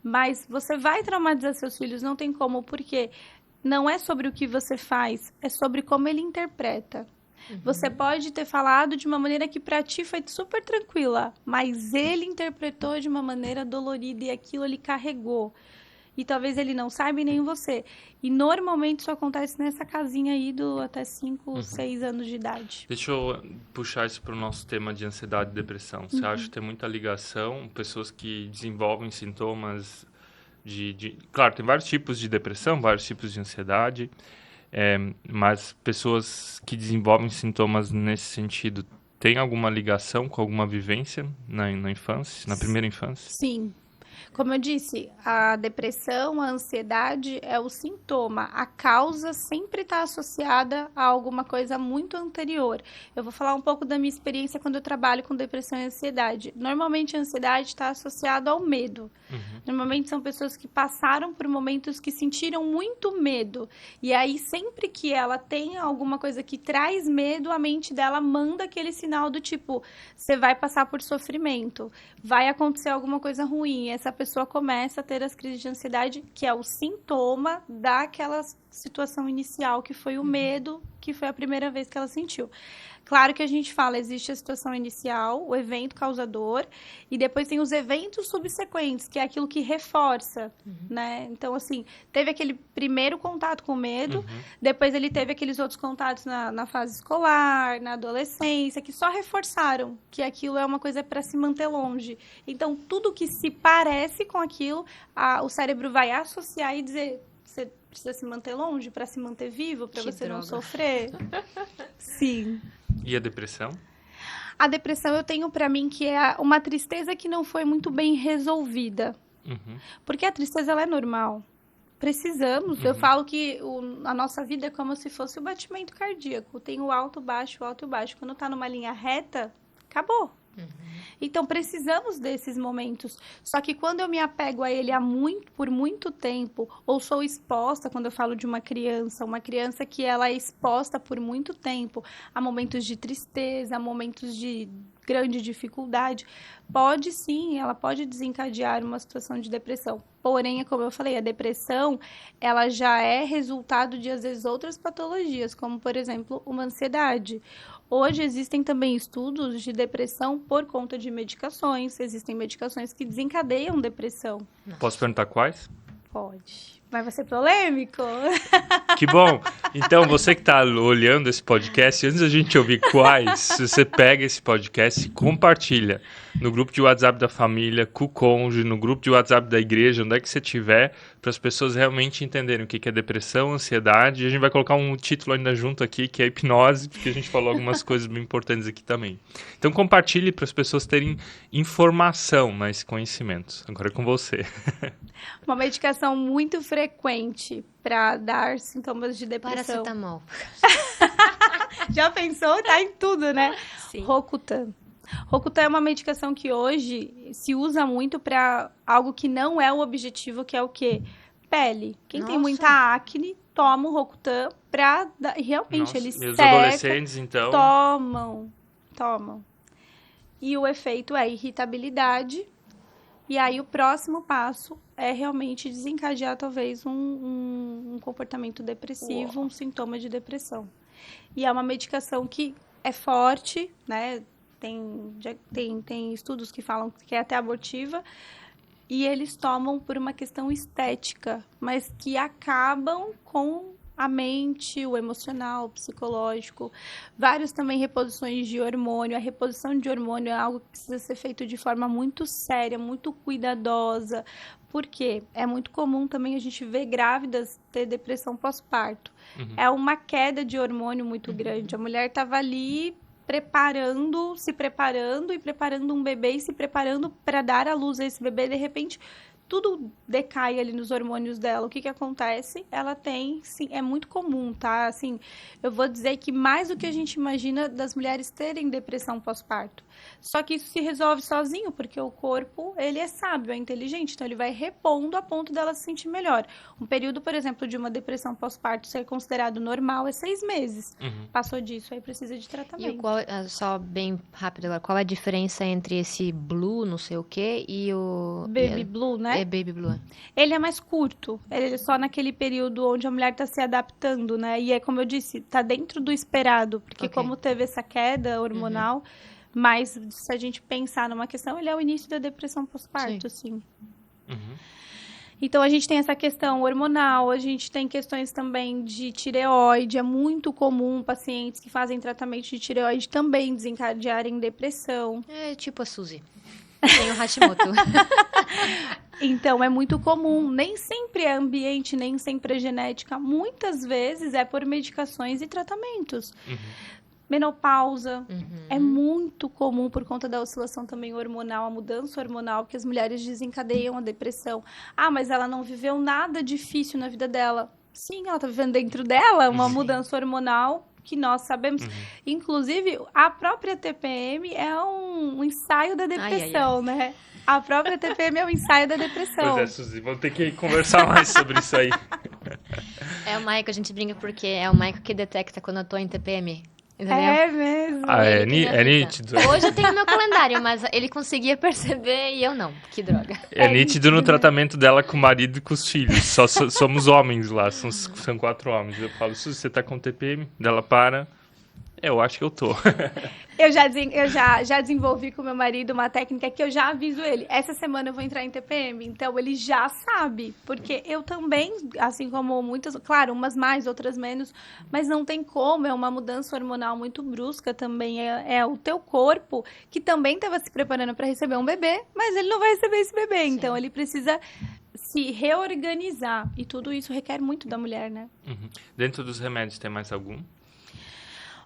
Mas você vai traumatizar seus filhos, não tem como, porque não é sobre o que você faz, é sobre como ele interpreta. Você pode ter falado de uma maneira que pra ti foi super tranquila, mas ele interpretou de uma maneira dolorida e aquilo ele carregou. E talvez ele não saiba e nem você. E normalmente isso acontece nessa casinha aí do até 5, 6 anos de idade. Deixa eu puxar isso para o nosso tema de ansiedade e depressão. Você acha que tem muita ligação? Pessoas que desenvolvem sintomas Claro, tem vários tipos de depressão, vários tipos de ansiedade, mas pessoas que desenvolvem sintomas nesse sentido, tem alguma ligação com alguma vivência na infância, na primeira infância? Sim. Como eu disse, a depressão, a ansiedade é o sintoma. A causa sempre está associada a alguma coisa muito anterior. Eu vou falar um pouco da minha experiência quando eu trabalho com depressão e ansiedade. Normalmente a ansiedade está associada ao medo. Normalmente são pessoas que passaram por momentos que sentiram muito medo. E aí sempre que ela tem alguma coisa que traz medo, a mente dela manda aquele sinal do tipo, você vai passar por sofrimento, vai acontecer alguma coisa ruim. Essa pessoa começa a ter as crises de ansiedade, que é o sintoma daquela situação inicial, que foi o medo, que foi a primeira vez que ela sentiu. Claro que a gente fala, existe a situação inicial, o evento causador, e depois tem os eventos subsequentes, que é aquilo que reforça, né? Então, assim, teve aquele primeiro contato com o medo, depois ele teve aqueles outros contatos na fase escolar, na adolescência, que só reforçaram que aquilo é uma coisa para se manter longe. Então, tudo que se parece com aquilo, o cérebro vai associar e dizer, você precisa se manter longe para se manter vivo, para você não sofrer. Sim. E a depressão? A depressão eu tenho para mim que é uma tristeza que não foi muito bem resolvida. Porque a tristeza ela é normal. Precisamos. Eu falo que a nossa vida é como se fosse o batimento cardíaco. Tem o alto, baixo, o alto e o baixo. Quando tá numa linha reta, acabou. Então, precisamos desses momentos. Só que quando eu me apego a ele por muito tempo, ou sou exposta, quando eu falo de uma criança que ela é exposta por muito tempo a momentos de tristeza, a momentos de grande dificuldade, ela pode desencadear uma situação de depressão. Porém, como eu falei, a depressão, ela já é resultado de, às vezes, outras patologias, como, por exemplo, uma ansiedade. Hoje existem também estudos de depressão por conta de medicações. Existem medicações que desencadeiam depressão. Posso perguntar quais? Pode. Mas vai ser polêmico? Que bom! Então, você que está olhando esse podcast, antes da gente ouvir quais, você pega esse podcast e compartilha no grupo de WhatsApp da família, com o cônjuge, no grupo de WhatsApp da igreja, onde é que você estiver, para as pessoas realmente entenderem o que é depressão, ansiedade. E a gente vai colocar um título ainda junto aqui, que é hipnose, porque a gente falou algumas coisas bem importantes aqui também. Então, compartilhe para as pessoas terem informação, mas conhecimentos. Agora é com você. Uma medicação muito frequente para dar sintomas de depressão. Paracetamol. Já pensou? Tá em tudo, né? Sim. Rocutan. Rocutan é uma medicação que hoje se usa muito para algo que não é o objetivo, que é o quê? Pele. Quem tem muita acne, toma o Rocutan para realmente ele seca. Os adolescentes, então... Tomam. E o efeito é irritabilidade. E aí o próximo passo é realmente desencadear talvez um comportamento depressivo, um sintoma de depressão. E é uma medicação que é forte, né? Tem estudos que falam que é até abortiva, e eles tomam por uma questão estética, mas que acabam com a mente, o emocional, o psicológico. Vários também reposições de hormônio. A reposição de hormônio é algo que precisa ser feito de forma muito séria, muito cuidadosa, porque é muito comum também a gente ver grávidas ter depressão pós-parto. É uma queda de hormônio muito grande. A mulher estava ali se preparando e preparando um bebê e se preparando para dar à luz a esse bebê, de repente tudo decai ali nos hormônios dela. O que acontece? Ela tem, sim, é muito comum, tá? Assim, eu vou dizer que mais do que a gente imagina das mulheres terem depressão pós-parto. Só que isso se resolve sozinho, porque o corpo, ele é sábio, é inteligente, então ele vai repondo a ponto dela se sentir melhor. Um período, por exemplo, de uma depressão pós-parto ser considerado normal é 6 meses. Passou disso, aí precisa de tratamento. E só bem rápido agora, qual é a diferença entre esse blue, não sei o quê, e o... Baby blue, né? É baby blue. Ele é mais curto, ele é só naquele período onde a mulher está se adaptando, né? E é como eu disse, tá dentro do esperado, porque como teve essa queda hormonal, mas se a gente pensar numa questão, ele é o início da depressão pós-parto, sim. Então, a gente tem essa questão hormonal, a gente tem questões também de tireoide, é muito comum pacientes que fazem tratamento de tireoide também desencadearem depressão. É tipo a Suzy. Tem o Hashimoto. Então, é muito comum. Nem sempre é ambiente, nem sempre é genética. Muitas vezes é por medicações e tratamentos. Menopausa. É muito comum por conta da oscilação também hormonal, a mudança hormonal, que as mulheres desencadeiam a depressão. Ah, mas ela não viveu nada difícil na vida dela. Sim, ela está vivendo dentro dela uma mudança hormonal que nós sabemos. Inclusive, a própria TPM é um ensaio da depressão, né? A própria TPM é um ensaio da depressão. Pois é, Suzy, vamos ter que conversar mais sobre isso aí. É o Maico, a gente brinca porque é o Maico que detecta quando eu tô em TPM. Entendeu? É mesmo. É nítido. Hoje eu tenho meu calendário, mas ele conseguia perceber e eu não. Que droga. É nítido no tratamento dela com o marido e com os filhos. Só somos homens lá, são 4 homens. Eu falo, Suzy, você tá com TPM? Dela para... Eu acho que eu tô. Eu já desenvolvi com meu marido uma técnica que eu já aviso ele. Essa semana eu vou entrar em TPM. Então, ele já sabe. Porque eu também, assim como muitas... Claro, umas mais, outras menos. Mas não tem como. É uma mudança hormonal muito brusca também. É o teu corpo que também estava se preparando para receber um bebê. Mas ele não vai receber esse bebê. Sim. Então, ele precisa se reorganizar. E tudo isso requer muito da mulher, né? Dentro dos remédios, tem mais algum?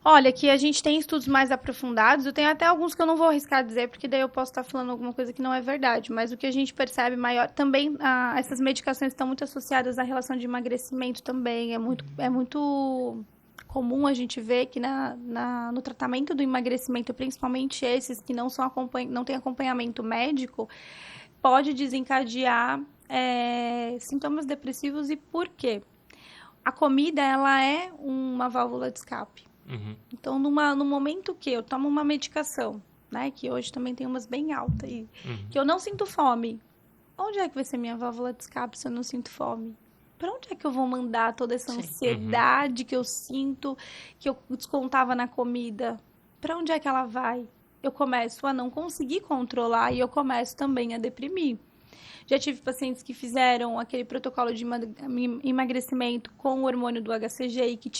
Olha, aqui a gente tem estudos mais aprofundados, eu tenho até alguns que eu não vou arriscar dizer, porque daí eu posso estar falando alguma coisa que não é verdade, mas o que a gente percebe maior, também essas medicações estão muito associadas à relação de emagrecimento também, é muito comum a gente ver que no tratamento do emagrecimento, principalmente esses que não têm acompanhamento médico, pode desencadear sintomas depressivos. E por quê? A comida, ela é uma válvula de escape. Então, no momento que eu tomo uma medicação, né, que hoje também tem umas bem altas aí, que eu não sinto fome, onde é que vai ser minha válvula de escape se eu não sinto fome? Para onde é que eu vou mandar toda essa ansiedade que eu sinto, que eu descontava na comida? Para onde é que ela vai? Eu começo a não conseguir controlar e eu começo também a deprimir. Já tive pacientes que fizeram aquele protocolo de emagrecimento com o hormônio do HCG e que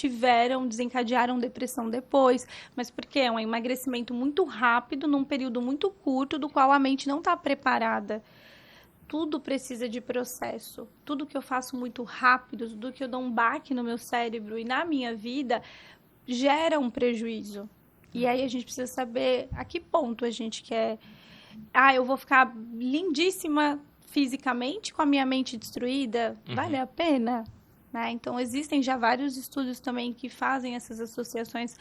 desencadearam depressão depois. Mas por quê? É um emagrecimento muito rápido, num período muito curto, do qual a mente não está preparada. Tudo precisa de processo. Tudo que eu faço muito rápido, tudo que eu dou um baque no meu cérebro e na minha vida, gera um prejuízo. E aí a gente precisa saber a que ponto a gente quer... eu vou ficar lindíssima fisicamente com a minha mente destruída, vale a pena? Né? Então, existem já vários estudos também que fazem essas associações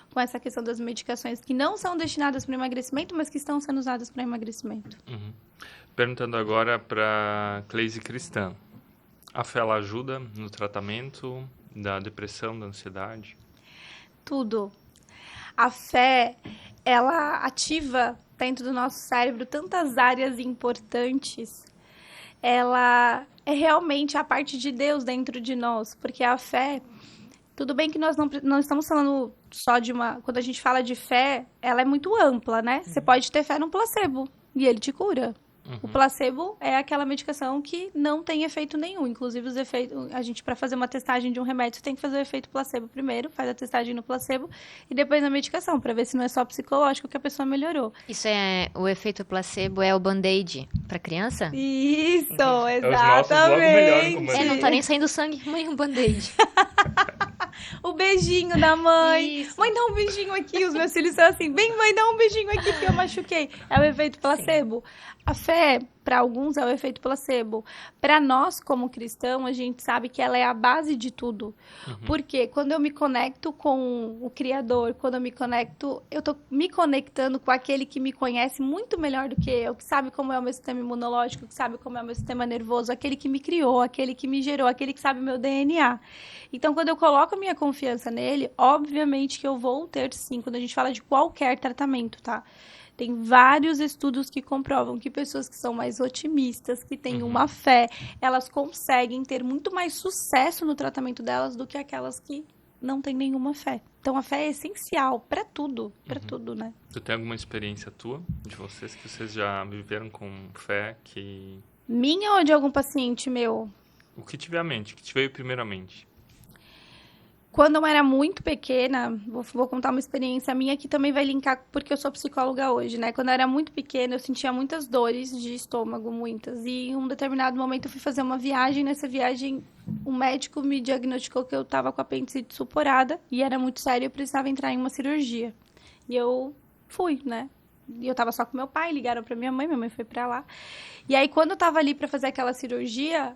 com essa questão das medicações que não são destinadas para emagrecimento, mas que estão sendo usadas para emagrecimento. Perguntando agora para Cleise Cristã. A fé, ela ajuda no tratamento da depressão, da ansiedade? Tudo. A fé, ela ativa dentro do nosso cérebro tantas áreas importantes. Ela é realmente a parte de Deus dentro de nós, porque a fé, tudo bem que nós não estamos falando só de uma... Quando a gente fala de fé, ela é muito ampla, né? Você pode ter fé num placebo e ele te cura. O placebo é aquela medicação que não tem efeito nenhum. Inclusive, os efeitos, a gente, para fazer uma testagem de um remédio, você tem que fazer o efeito placebo primeiro, faz a testagem no placebo e depois na medicação, para ver se não é só psicológico que a pessoa melhorou. Isso o efeito placebo é o band-aid para criança? Isso, exatamente. Os nossos logo melhoram com band-aid. Não tá nem saindo sangue, mãe, um band-aid. O beijinho da mãe. Isso. Mãe, dá um beijinho aqui. Os meus filhos são assim, bem, mãe, dá um beijinho aqui que eu machuquei. É o efeito placebo. A fé, para alguns é o efeito placebo. Para nós, como cristão, a gente sabe que ela é a base de tudo. Porque quando eu me conecto com o Criador, quando eu me conecto, eu tô me conectando com aquele que me conhece muito melhor do que eu, que sabe como é o meu sistema imunológico, que sabe como é o meu sistema nervoso, aquele que me criou, aquele que me gerou, aquele que sabe o meu DNA. Então, quando eu coloco a minha confiança nele, obviamente que eu vou ter, sim, quando a gente fala de qualquer tratamento, tá? Tem vários estudos que comprovam que pessoas que são mais otimistas, que têm uma fé, elas conseguem ter muito mais sucesso no tratamento delas do que aquelas que não têm nenhuma fé. Então, a fé é essencial para tudo, né? Tu tem alguma experiência tua, de vocês, que vocês já viveram com fé, que... Minha ou de algum paciente meu? O que tiver à mente, o que te veio primeiramente? Quando eu era muito pequena, vou contar uma experiência minha que também vai linkar porque eu sou psicóloga hoje, né? Quando eu era muito pequena, eu sentia muitas dores de estômago, muitas. E em um determinado momento eu fui fazer uma viagem. Nessa viagem, o médico me diagnosticou que eu estava com a apendicite supurada e era muito sério, eu precisava entrar em uma cirurgia. E eu fui, né? E eu tava só com meu pai, ligaram pra minha mãe foi pra lá. E aí, quando eu tava ali pra fazer aquela cirurgia,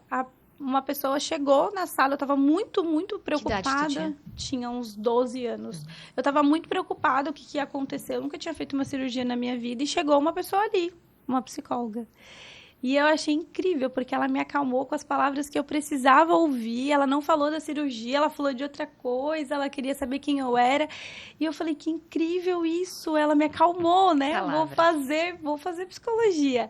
uma pessoa chegou na sala, eu tava muito, muito preocupada. Que idade tu tinha? Tinha uns 12 anos. Eu tava muito preocupada o que ia acontecer. Eu nunca tinha feito uma cirurgia na minha vida. E chegou uma pessoa ali, uma psicóloga. E eu achei incrível, porque ela me acalmou com as palavras que eu precisava ouvir. Ela não falou da cirurgia, ela falou de outra coisa. Ela queria saber quem eu era. E eu falei, que incrível isso. Ela me acalmou, né? Vou fazer psicologia.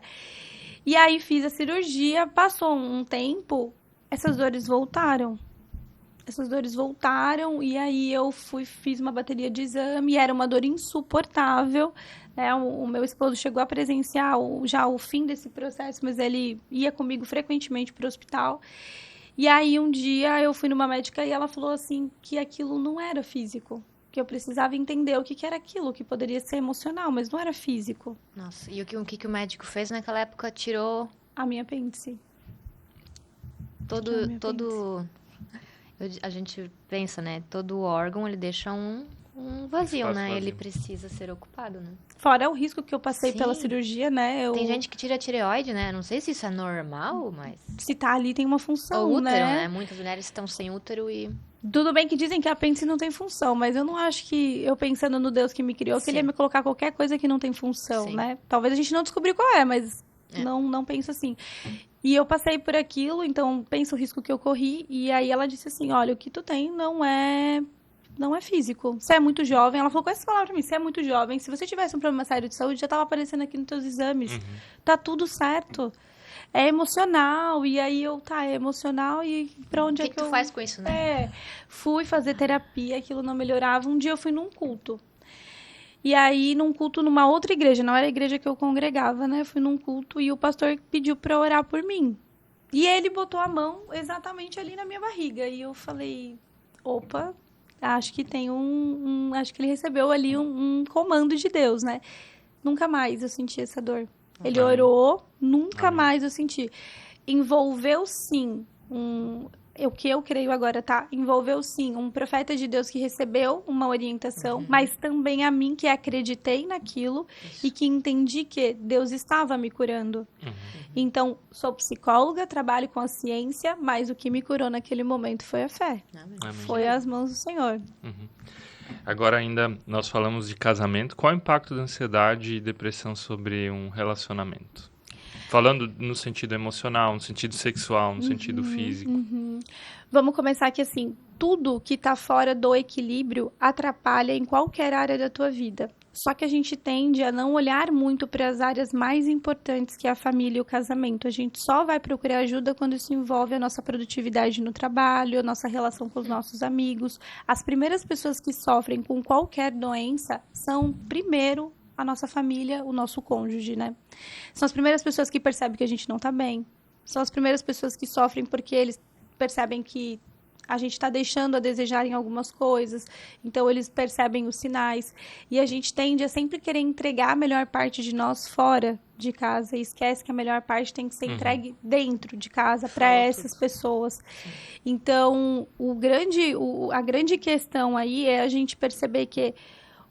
E aí fiz a cirurgia, passou um tempo, essas dores voltaram. E aí eu fiz uma bateria de exame, era uma dor insuportável, né? O meu esposo chegou a presenciar já o fim desse processo, mas ele ia comigo frequentemente para o hospital. E aí um dia eu fui numa médica e ela falou assim que aquilo não era físico. Que eu precisava entender o que era aquilo, que poderia ser emocional, mas não era físico. Nossa, e o que o médico fez naquela época? Tirou a minha apêndice. A gente pensa, né? Todo órgão, ele deixa um vazio, né? Vazio. Ele precisa ser ocupado, né? Fora o risco que eu passei Sim. pela cirurgia, né? Tem gente que tira a tireoide, né? Não sei se isso é normal, mas... Se tá ali, tem uma função, o útero, né? Muitas mulheres estão sem útero e... Tudo bem que dizem que a apêndice não tem função, mas eu não acho que, eu pensando no Deus que me criou, que ele ia me colocar qualquer coisa que não tem função, Sim. né? Talvez a gente não descobriu qual é, mas não penso assim. E eu passei por aquilo, então pensa o risco que eu corri, e aí ela disse assim, olha, o que tu tem não é físico. Você é muito jovem. Ela falou com essa palavra pra mim, você é muito jovem. Se você tivesse um problema sério de saúde, já tava aparecendo aqui nos teus exames. Tá tudo certo. É emocional. E aí é emocional e pra onde O que tu faz com isso, né? Fui fazer terapia, aquilo não melhorava. Um dia eu fui num culto. E aí, num culto numa outra igreja, não era a igreja que eu congregava, né? Eu fui num culto e o pastor pediu pra orar por mim. E ele botou a mão exatamente ali na minha barriga. E eu falei, opa, acho que tem acho que ele recebeu ali um comando de Deus, né? Nunca mais eu senti essa dor. Ele orou, nunca mais eu senti. Envolveu, sim, o que eu creio agora, tá? Envolveu, sim, um profeta de Deus que recebeu uma orientação, mas também a mim que acreditei naquilo e que entendi que Deus estava me curando. Então, sou psicóloga, trabalho com a ciência, mas o que me curou naquele momento foi a fé. Amém. Foi as mãos do Senhor. Agora ainda nós falamos de casamento. Qual é o impacto da ansiedade e depressão sobre um relacionamento? Falando no sentido emocional, no sentido sexual, no sentido físico. Vamos começar aqui assim. Tudo que está fora do equilíbrio atrapalha em qualquer área da tua vida. Só que a gente tende a não olhar muito para as áreas mais importantes, que é a família e o casamento. A gente só vai procurar ajuda quando isso envolve a nossa produtividade no trabalho, a nossa relação com os nossos amigos. As primeiras pessoas que sofrem com qualquer doença são, primeiro, a nossa família, o nosso cônjuge, né? São as primeiras pessoas que percebem que a gente não tá bem. São as primeiras pessoas que sofrem porque eles percebem que a gente está deixando a desejar em algumas coisas, então eles percebem os sinais, e a gente tende a sempre querer entregar a melhor parte de nós fora de casa, e esquece que a melhor parte tem que ser entregue dentro de casa para essas pessoas. Então, a grande questão aí é a gente perceber que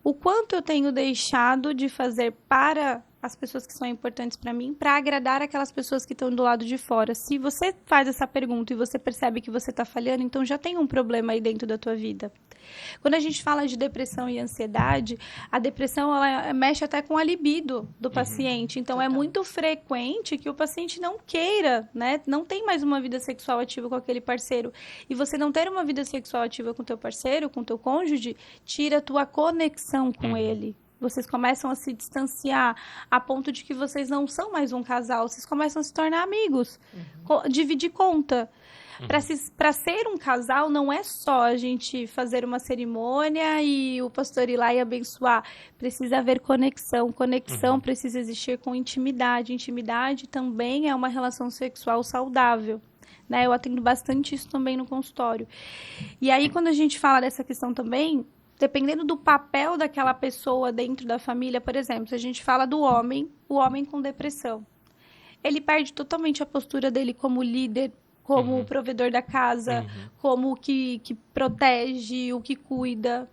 o quanto eu tenho deixado de fazer para as pessoas que são importantes para mim, para agradar aquelas pessoas que estão do lado de fora. Se você faz essa pergunta e você percebe que você está falhando, então já tem um problema aí dentro da tua vida. Quando a gente fala de depressão e ansiedade, a depressão ela mexe até com a libido do paciente. Então, é muito frequente que o paciente não queira, né? Não tem mais uma vida sexual ativa com aquele parceiro. E você não ter uma vida sexual ativa com teu parceiro, com teu cônjuge, tira a tua conexão com ele. Vocês começam a se distanciar a ponto de que vocês não são mais um casal. Vocês começam a se tornar amigos. Dividir conta. Para ser um casal, não é só a gente fazer uma cerimônia e o pastor ir lá e abençoar. Precisa haver conexão. Conexão precisa existir com intimidade. Intimidade também é uma relação sexual saudável. Né? Eu atendo bastante isso também no consultório. E aí, quando a gente fala dessa questão também, dependendo do papel daquela pessoa dentro da família, por exemplo, se a gente fala do homem, o homem com depressão, ele perde totalmente a postura dele como líder, como o provedor da casa, como o que protege, o que cuida.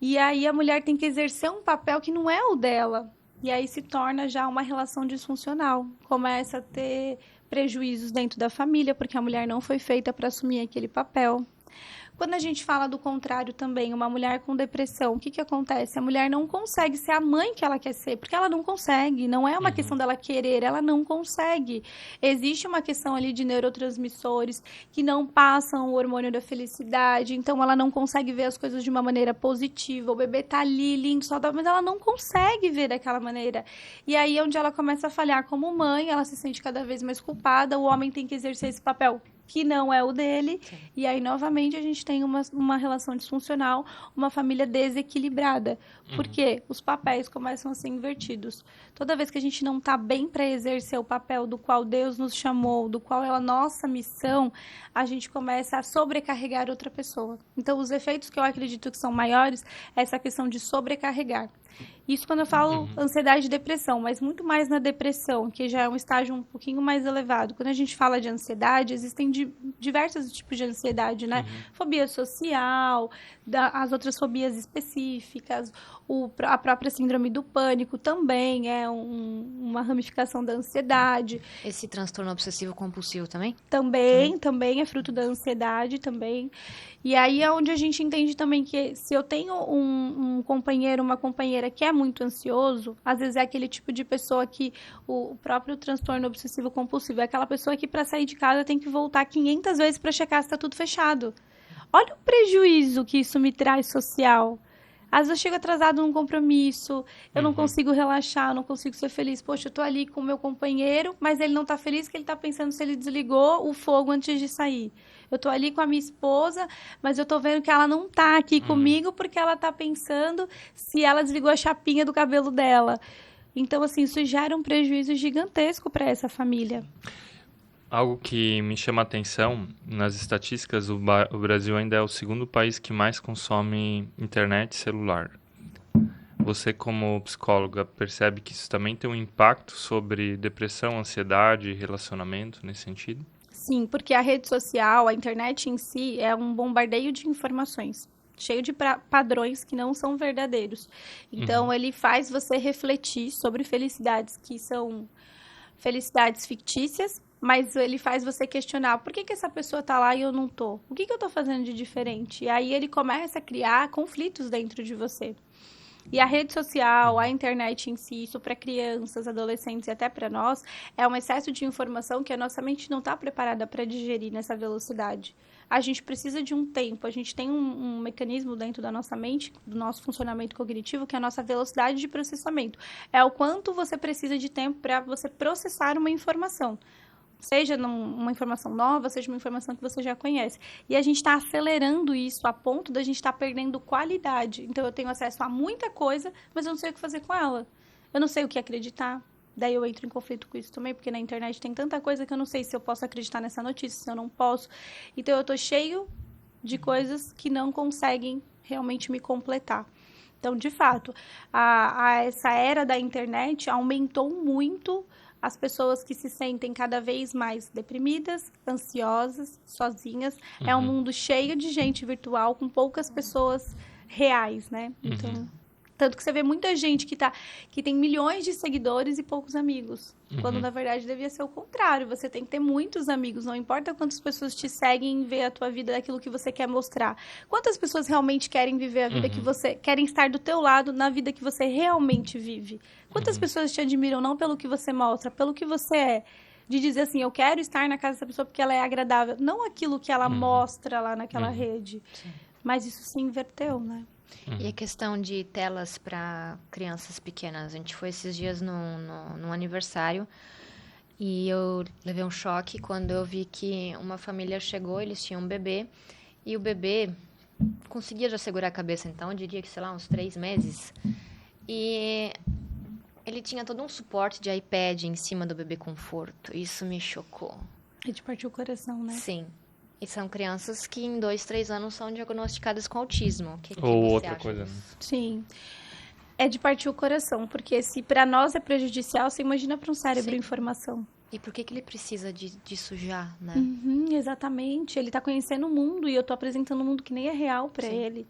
E aí a mulher tem que exercer um papel que não é o dela. E aí se torna já uma relação disfuncional. Começa a ter prejuízos dentro da família, porque a mulher não foi feita para assumir aquele papel. Quando a gente fala do contrário também, uma mulher com depressão, o que acontece? A mulher não consegue ser a mãe que ela quer ser, porque ela não consegue. Não é uma questão dela querer, ela não consegue. Existe uma questão ali de neurotransmissores que não passam o hormônio da felicidade, então ela não consegue ver as coisas de uma maneira positiva. O bebê tá ali, lindo, saudável, mas ela não consegue ver daquela maneira. E aí é onde ela começa a falhar como mãe, ela se sente cada vez mais culpada, o homem tem que exercer esse papel que não é o dele, e aí novamente a gente tem uma relação disfuncional, uma família desequilibrada, porque os papéis começam a ser invertidos. Toda vez que a gente não está bem para exercer o papel do qual Deus nos chamou, do qual é a nossa missão, a gente começa a sobrecarregar outra pessoa. Então, os efeitos que eu acredito que são maiores é essa questão de sobrecarregar. Isso quando eu falo ansiedade e depressão, mas muito mais na depressão, que já é um estágio um pouquinho mais elevado. Quando a gente fala de ansiedade, existem diversos tipos de ansiedade, né? Fobia social, as outras fobias específicas, a própria síndrome do pânico também é uma ramificação da ansiedade. Esse transtorno obsessivo compulsivo também? Também é fruto da ansiedade também. E aí é onde a gente entende também que se eu tenho um companheiro, uma companheira que é muito ansioso, às vezes é aquele tipo de pessoa que o próprio transtorno obsessivo compulsivo é aquela pessoa que para sair de casa tem que voltar 500 vezes para checar se está tudo fechado. Olha o prejuízo que isso me traz social. Às vezes eu chego atrasado num compromisso, eu não consigo relaxar, não consigo ser feliz. Poxa, eu tô ali com o meu companheiro, mas ele não tá feliz porque ele tá pensando se ele desligou o fogo antes de sair. Eu tô ali com a minha esposa, mas eu tô vendo que ela não tá aqui comigo porque ela tá pensando se ela desligou a chapinha do cabelo dela. Então, assim, isso gera um prejuízo gigantesco para essa família. Algo que me chama a atenção, nas estatísticas, o Brasil ainda é o segundo país que mais consome internet e celular. Você, como psicóloga, percebe que isso também tem um impacto sobre depressão, ansiedade e relacionamento nesse sentido? Sim, porque a rede social, a internet em si, é um bombardeio de informações, cheio de padrões que não são verdadeiros. Então, ele faz você refletir sobre felicidades que são felicidades fictícias, mas ele faz você questionar por que essa pessoa tá lá e eu não tô? O que eu tô fazendo de diferente? E aí ele começa a criar conflitos dentro de você. E a rede social, a internet em si, isso para crianças, adolescentes e até para nós, é um excesso de informação que a nossa mente não está preparada para digerir nessa velocidade. A gente precisa de um tempo, a gente tem um mecanismo dentro da nossa mente, do nosso funcionamento cognitivo, que é a nossa velocidade de processamento. É o quanto você precisa de tempo para você processar uma informação. Seja uma informação nova, seja uma informação que você já conhece. E a gente está acelerando isso a ponto da gente estar perdendo qualidade. Então, eu tenho acesso a muita coisa, mas eu não sei o que fazer com ela. Eu não sei o que acreditar. Daí eu entro em conflito com isso também, porque na internet tem tanta coisa que eu não sei se eu posso acreditar nessa notícia, se eu não posso. Então, eu estou cheio de coisas que não conseguem realmente me completar. Então, de fato, essa era da internet aumentou muito as pessoas que se sentem cada vez mais deprimidas, ansiosas, sozinhas. É um mundo cheio de gente virtual, com poucas pessoas reais, né? Então, Tanto que você vê muita gente que tem milhões de seguidores e poucos amigos. Quando, na verdade, devia ser o contrário. Você tem que ter muitos amigos. Não importa quantas pessoas te seguem e ver a tua vida daquilo que você quer mostrar. Quantas pessoas realmente querem viver a vida que você... Querem estar do teu lado na vida que você realmente vive. Quantas pessoas te admiram não pelo que você mostra, pelo que você é. De dizer assim, eu quero estar na casa dessa pessoa porque ela é agradável. Não aquilo que ela mostra lá naquela rede. Sim. Mas isso se inverteu, né? E a questão de telas para crianças pequenas? A gente foi esses dias num aniversário e eu levei um choque quando eu vi que uma família chegou, eles tinham um bebê e o bebê conseguia já segurar a cabeça, então eu diria que, sei lá, uns 3 meses. E ele tinha todo um suporte de iPad em cima do bebê conforto. Isso me chocou. E te partiu o coração, né? Sim. E são crianças que em 2, 3 anos são diagnosticadas com autismo. Ou outra coisa, né? Sim. É de partir o coração, porque se para nós é prejudicial, você imagina para um cérebro em formação. E por que ele precisa disso já, né? Exatamente. Ele tá conhecendo o mundo e eu tô apresentando um mundo que nem é real para ele.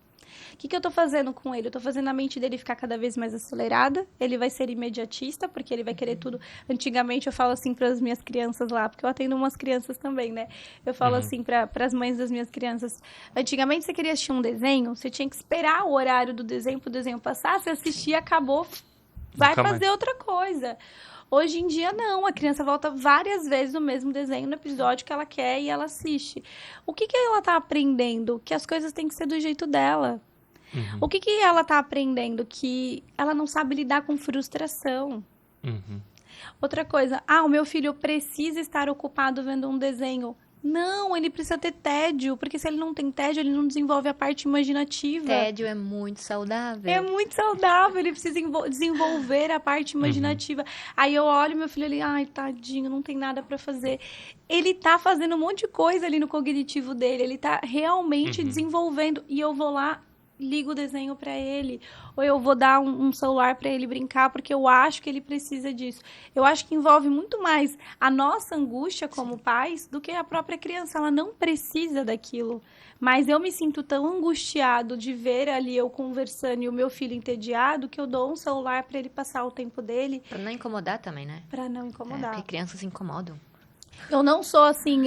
O que eu tô fazendo com ele? Eu tô fazendo a mente dele ficar cada vez mais acelerada. Ele vai ser imediatista, porque ele vai querer tudo. Antigamente, eu falo assim para as minhas crianças lá, porque eu atendo umas crianças também, né? Eu falo assim para as mães das minhas crianças. Antigamente, você queria assistir um desenho, você tinha que esperar o horário do desenho pro desenho passar. Você assistia, acabou, vai fazer outra coisa. Hoje em dia, não. A criança volta várias vezes no mesmo desenho, no episódio que ela quer e ela assiste. O que ela tá aprendendo? Que as coisas têm que ser do jeito dela. O que ela tá aprendendo? Que ela não sabe lidar com frustração. Outra coisa. O meu filho precisa estar ocupado vendo um desenho. Não, ele precisa ter tédio, porque se ele não tem tédio, ele não desenvolve a parte imaginativa. Tédio é muito saudável. É muito saudável, ele precisa desenvolver a parte imaginativa. Aí eu olho meu filho ali, ai, tadinho, não tem nada pra fazer. Ele tá fazendo um monte de coisa ali no cognitivo dele, ele tá realmente desenvolvendo. E eu vou lá, ligo o desenho para ele, ou eu vou dar um celular para ele brincar, porque eu acho que ele precisa disso. Eu acho que envolve muito mais a nossa angústia como pais do que a própria criança. Ela não precisa daquilo. Mas eu me sinto tão angustiado de ver ali eu conversando e o meu filho entediado que eu dou um celular para ele passar o tempo dele. Para não incomodar também, né? Para não incomodar. Porque crianças se incomodam. Eu não sou assim,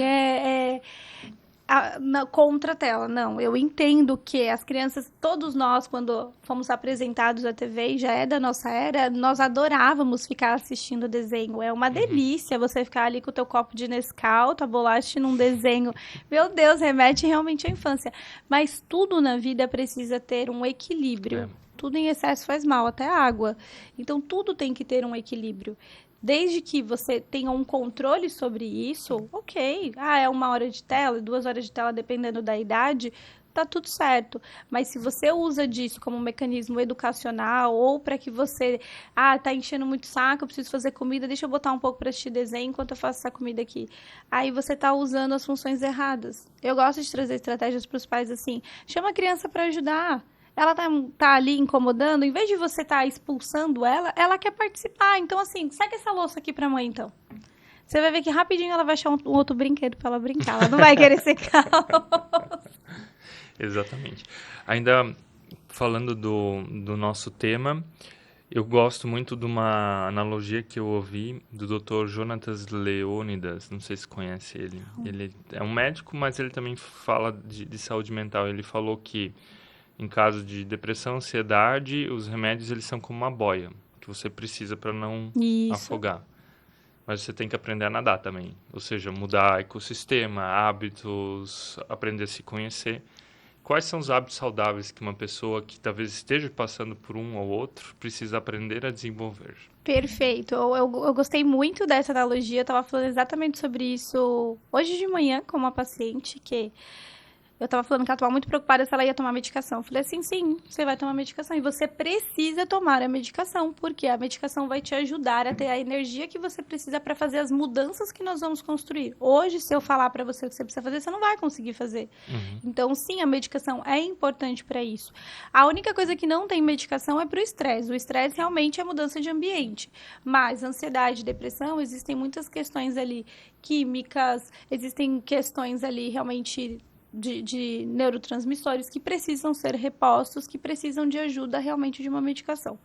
contra a tela, não. Eu entendo que as crianças, todos nós, quando fomos apresentados à TV, e já é da nossa era, nós adorávamos ficar assistindo desenho. É uma delícia você ficar ali com o teu copo de Nescau, tua bolacha assistindo um desenho. Meu Deus, remete realmente à infância. Mas tudo na vida precisa ter um equilíbrio. Tudo em excesso faz mal, até a água. Então, tudo tem que ter um equilíbrio. Desde que você tenha um controle sobre isso, ok. É 1 hora de tela, 2 horas de tela, dependendo da idade, tá tudo certo. Mas se você usa disso como um mecanismo educacional ou para que você, tá enchendo muito o saco, eu preciso fazer comida, deixa eu botar um pouco para assistir desenho enquanto eu faço essa comida aqui. Aí você tá usando as funções erradas. Eu gosto de trazer estratégias para os pais assim, chama a criança para ajudar. Ela tá ali incomodando, em vez de você tá expulsando ela quer participar. Então, assim, segue essa louça aqui pra mãe, então. Você vai ver que rapidinho ela vai achar um outro brinquedo pra ela brincar. Ela não vai querer secar. Exatamente. Ainda falando do nosso tema, eu gosto muito de uma analogia que eu ouvi do Dr. Jonatas Leônidas, não sei se conhece ele. Ele é um médico, mas ele também fala de saúde mental. Ele falou que em caso de depressão, ansiedade, os remédios eles são como uma boia que você precisa para não afogar. Mas você tem que aprender a nadar também. Ou seja, mudar ecossistema, hábitos, aprender a se conhecer. Quais são os hábitos saudáveis que uma pessoa que talvez esteja passando por um ou outro precisa aprender a desenvolver? Perfeito. Eu gostei muito dessa analogia. Eu estava falando exatamente sobre isso hoje de manhã com uma paciente que... Eu tava falando que ela estava muito preocupada se ela ia tomar medicação. Eu falei assim, sim, você vai tomar medicação. E você precisa tomar a medicação, porque a medicação vai te ajudar a ter a energia que você precisa para fazer as mudanças que nós vamos construir. Hoje, se eu falar para você o que você precisa fazer, você não vai conseguir fazer. Então, sim, a medicação é importante para isso. A única coisa que não tem medicação é para o estresse. O estresse realmente é mudança de ambiente. Mas ansiedade, depressão, existem muitas questões ali químicas, existem questões ali realmente de neurotransmissores que precisam ser repostos, que precisam de ajuda realmente de uma medicação.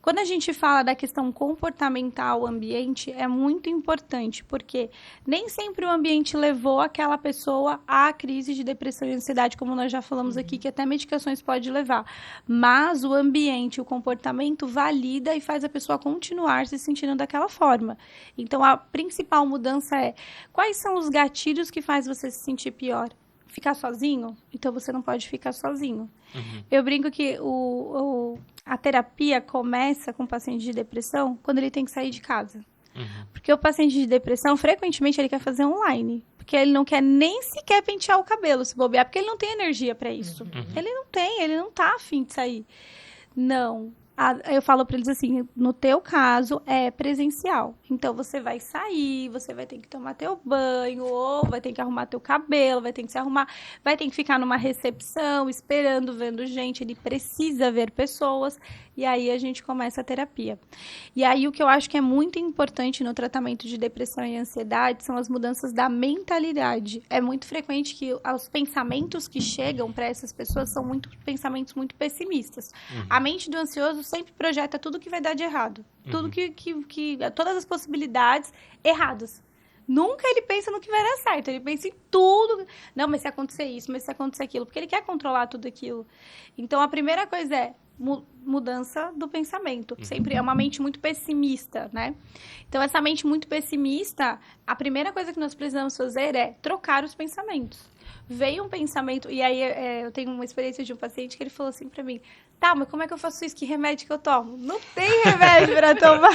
Quando a gente fala da questão comportamental ambiente, é muito importante, porque nem sempre o ambiente levou aquela pessoa à crise de depressão e ansiedade, como nós já falamos aqui, que até medicações pode levar. Mas o ambiente, o comportamento valida e faz a pessoa continuar se sentindo daquela forma. Então, a principal mudança é, quais são os gatilhos que faz você se sentir pior? Ficar sozinho? Então, você não pode ficar sozinho. Eu brinco que a terapia começa com o paciente de depressão quando ele tem que sair de casa. Porque o paciente de depressão, frequentemente, ele quer fazer online. Porque ele não quer nem sequer pentear o cabelo, se bobear, porque ele não tem energia para isso. Ele não tá afim de sair. Não. Eu falo para eles assim, no teu caso, é presencial. Então, você vai sair, você vai ter que tomar teu banho, ou vai ter que arrumar teu cabelo, vai ter que se arrumar, vai ter que ficar numa recepção, esperando, vendo gente. Ele precisa ver pessoas, e aí a gente começa a terapia. E aí, o que eu acho que é muito importante no tratamento de depressão e ansiedade são as mudanças da mentalidade. É muito frequente que os pensamentos que chegam para essas pessoas são pensamentos muito pessimistas. A mente do ansioso sempre projeta tudo que vai dar de errado. Tudo todas as possibilidades erradas. Nunca ele pensa no que vai dar certo. Ele pensa em tudo. Não, mas se acontecer isso, mas se acontecer aquilo. Porque ele quer controlar tudo aquilo. Então, a primeira coisa é mudança do pensamento. Sempre é uma mente muito pessimista, né? Então, essa mente muito pessimista, a primeira coisa que nós precisamos fazer é trocar os pensamentos. Veio um pensamento, e aí eu tenho uma experiência de um paciente que ele falou assim pra mim, tá, mas como é que eu faço isso? Que remédio que eu tomo? Não tem remédio pra tomar.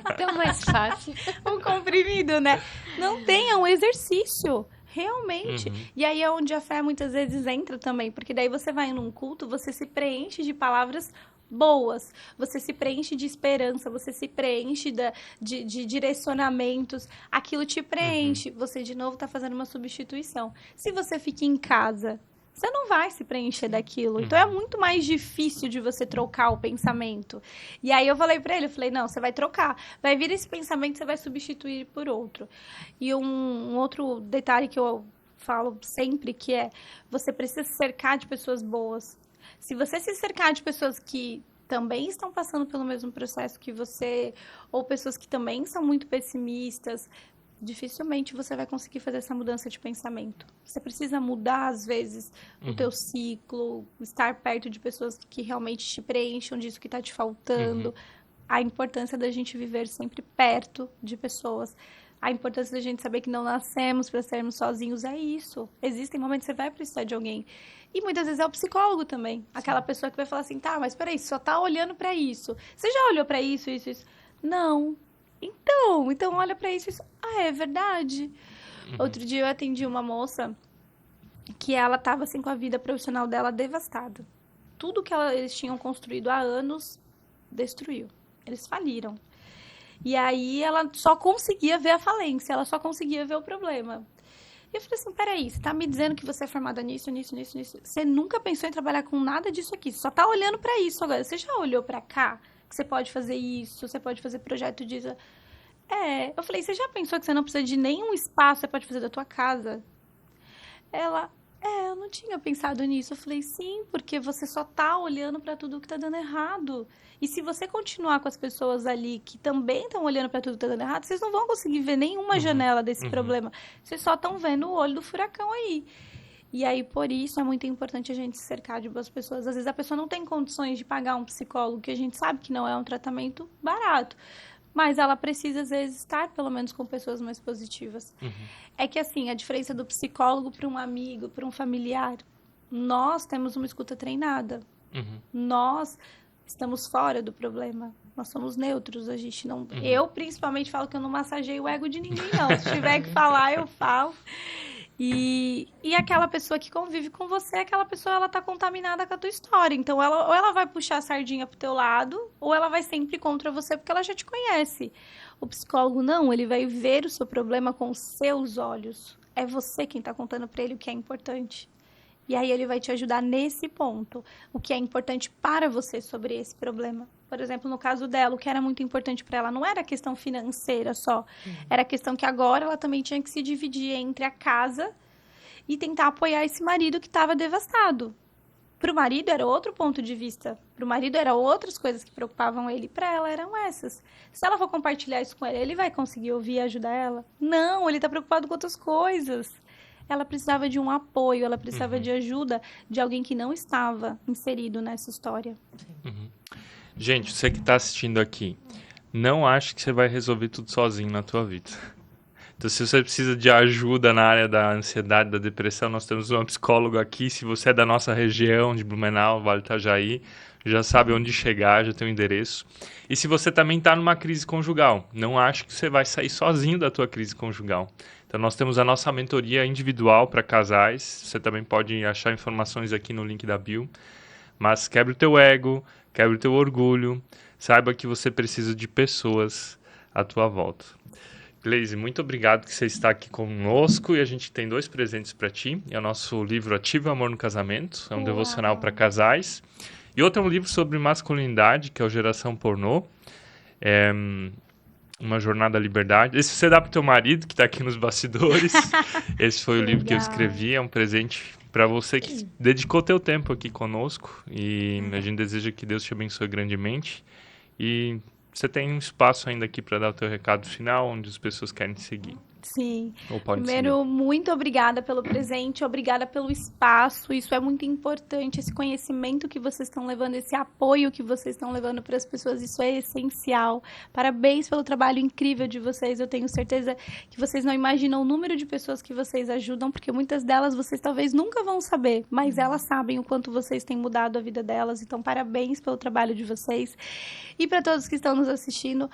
É tão mais fácil. Um comprimido, né? Não tem, é um exercício. Realmente. E aí é onde a fé muitas vezes entra também, porque daí você vai num culto, você se preenche de palavras boas, você se preenche de esperança, você se preenche de direcionamentos, aquilo te preenche, você de novo está fazendo uma substituição. Se você fica em casa, você não vai se preencher daquilo, então é muito mais difícil de você trocar o pensamento. E aí eu falei pra ele, não, você vai trocar, vai vir esse pensamento, você vai substituir por outro. E um outro detalhe que eu falo sempre, que é, você precisa se cercar de pessoas boas. Se você se cercar de pessoas que também estão passando pelo mesmo processo que você, ou pessoas que também são muito pessimistas, dificilmente você vai conseguir fazer essa mudança de pensamento. Você precisa mudar, às vezes, o teu ciclo, estar perto de pessoas que realmente te preencham disso que está te faltando. A importância da gente viver sempre perto de pessoas. A importância da gente saber que não nascemos para sermos sozinhos é isso. Existem momentos que você vai precisar de alguém. E muitas vezes é o psicólogo também. Aquela pessoa que vai falar assim, tá, mas peraí, você só tá olhando para isso. Você já olhou para isso, isso, isso? Não. Então olha para isso, isso. Ah, é verdade. Outro dia eu atendi uma moça que ela tava assim com a vida profissional dela devastada. Tudo que eles tinham construído há anos destruiu. Eles faliram. E aí ela só conseguia ver a falência, ela só conseguia ver o problema. E eu falei assim, peraí, você tá me dizendo que você é formada nisso. Você nunca pensou em trabalhar com nada disso aqui, você só tá olhando pra isso agora. Você já olhou pra cá? Que você pode fazer isso, você pode fazer projeto disso. Eu falei, você já pensou que você não precisa de nenhum espaço, você pode fazer da tua casa? Ela, eu não tinha pensado nisso. Eu falei, sim, porque você só tá olhando pra tudo que tá dando errado. E se você continuar com as pessoas ali que também estão olhando pra tudo que tá dando errado, vocês não vão conseguir ver nenhuma janela desse problema. Vocês só estão vendo o olho do furacão aí. E aí, por isso, é muito importante a gente se cercar de boas pessoas. Às vezes, a pessoa não tem condições de pagar um psicólogo, que a gente sabe que não é um tratamento barato. Mas ela precisa, às vezes, estar, pelo menos, com pessoas mais positivas. É que, assim, a diferença do psicólogo para um amigo, para um familiar, nós temos uma escuta treinada. Nós estamos fora do problema. Nós somos neutros, a gente não... Eu, principalmente, falo que eu não massageio o ego de ninguém, não. Se tiver que falar, eu falo. E aquela pessoa que convive com você, aquela pessoa, ela tá contaminada com a tua história. Então, ou ela vai puxar a sardinha pro teu lado, ou ela vai sempre contra você, porque ela já te conhece. O psicólogo, não, ele vai ver o seu problema com os seus olhos. É você quem tá contando pra ele o que é importante. E aí, ele vai te ajudar nesse ponto. O que é importante para você sobre esse problema. Por exemplo, no caso dela, o que era muito importante para ela não era a questão financeira só. Era a questão que agora ela também tinha que se dividir entre a casa e tentar apoiar esse marido que estava devastado. Para o marido era outro ponto de vista. Para o marido eram outras coisas que preocupavam ele. Para ela eram essas. Se ela for compartilhar isso com ele, ele vai conseguir ouvir e ajudar ela? Não, ele está preocupado com outras coisas. Ela precisava de um apoio, ela precisava de ajuda de alguém que não estava inserido nessa história. Gente, você que está assistindo aqui, não ache que você vai resolver tudo sozinho na tua vida. Então, se você precisa de ajuda na área da ansiedade, da depressão, nós temos uma psicóloga aqui. Se você é da nossa região, de Blumenau, Vale do Itajaí, já sabe onde chegar, já tem o endereço. E se você também está numa crise conjugal, não ache que você vai sair sozinho da tua crise conjugal. Então, nós temos a nossa mentoria individual para casais. Você também pode achar informações aqui no link da bio. Mas quebre o teu ego, quebre o teu orgulho. Saiba que você precisa de pessoas à tua volta. Gleise, muito obrigado que você está aqui conosco e a gente tem 2 presentes para ti. É o nosso livro Ative o Amor no Casamento, é um devocional para casais. E outro é um livro sobre masculinidade, que é o Geração Pornô. É uma jornada à liberdade. Esse você dá para o teu marido, que está aqui nos bastidores. Esse foi o livro que eu escrevi, é um presente para você que dedicou teu tempo aqui conosco. E a gente deseja que Deus te abençoe grandemente. E você tem um espaço ainda aqui para dar o teu recado final, onde as pessoas querem te seguir. Sim. Ou podem Primeiro, seguir. muito obrigada pelo presente, obrigada pelo espaço. Isso é muito importante, esse conhecimento que vocês estão levando, esse apoio que vocês estão levando para as pessoas, isso é essencial. Parabéns pelo trabalho incrível de vocês. Eu tenho certeza que vocês não imaginam o número de pessoas que vocês ajudam, porque muitas delas vocês talvez nunca vão saber, mas elas sabem o quanto vocês têm mudado a vida delas. Então, parabéns pelo trabalho de vocês. E para todos que estão nos assistindo,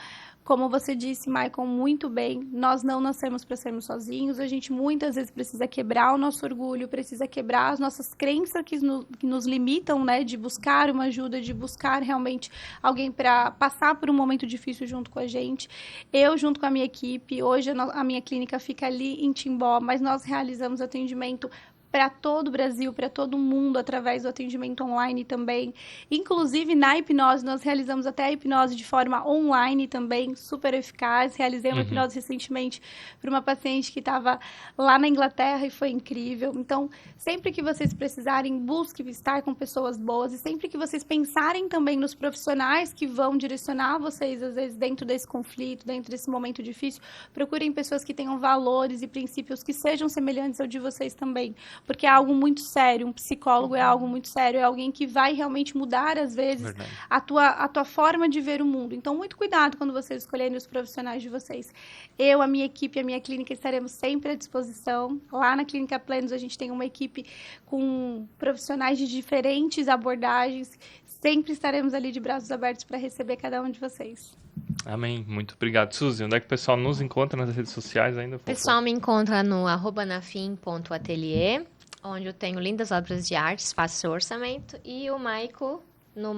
como você disse, Michael, muito bem, nós não nascemos para sermos sozinhos, a gente muitas vezes precisa quebrar o nosso orgulho, precisa quebrar as nossas crenças que nos limitam, né, de buscar uma ajuda, de buscar realmente alguém para passar por um momento difícil junto com a gente. Eu, junto com a minha equipe, hoje a minha clínica fica ali em Timbó, mas nós realizamos atendimento para todo o Brasil, para todo mundo, através do atendimento online também. Inclusive, na hipnose, nós realizamos até a hipnose de forma online também, super eficaz. Realizei uma hipnose recentemente para uma paciente que estava lá na Inglaterra e foi incrível. Então, sempre que vocês precisarem, busque estar com pessoas boas e sempre que vocês pensarem também nos profissionais que vão direcionar vocês, às vezes, dentro desse conflito, dentro desse momento difícil, procurem pessoas que tenham valores e princípios que sejam semelhantes ao de vocês também. Porque é algo muito sério, um psicólogo é algo muito sério, é alguém que vai realmente mudar, às vezes, a tua forma de ver o mundo. Então, muito cuidado quando vocês escolherem os profissionais de vocês. Eu, a minha equipe, a minha clínica estaremos sempre à disposição. Lá na Clínica Plenos, a gente tem uma equipe com profissionais de diferentes abordagens. Sempre estaremos ali de braços abertos para receber cada um de vocês. Amém. Muito obrigado. Suzy, onde é que o pessoal nos encontra nas redes sociais ainda? O pessoal me encontra no @nafim.atelier, onde eu tenho lindas obras de artes, faço seu orçamento, e o Maico no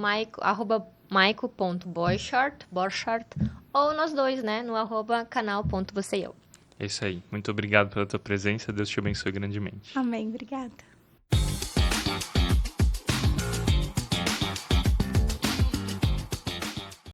@maico.borchardt, ou nós dois, né, no @canal.vocêeu. É isso aí. Muito obrigado pela tua presença. Deus te abençoe grandemente. Amém. Obrigada.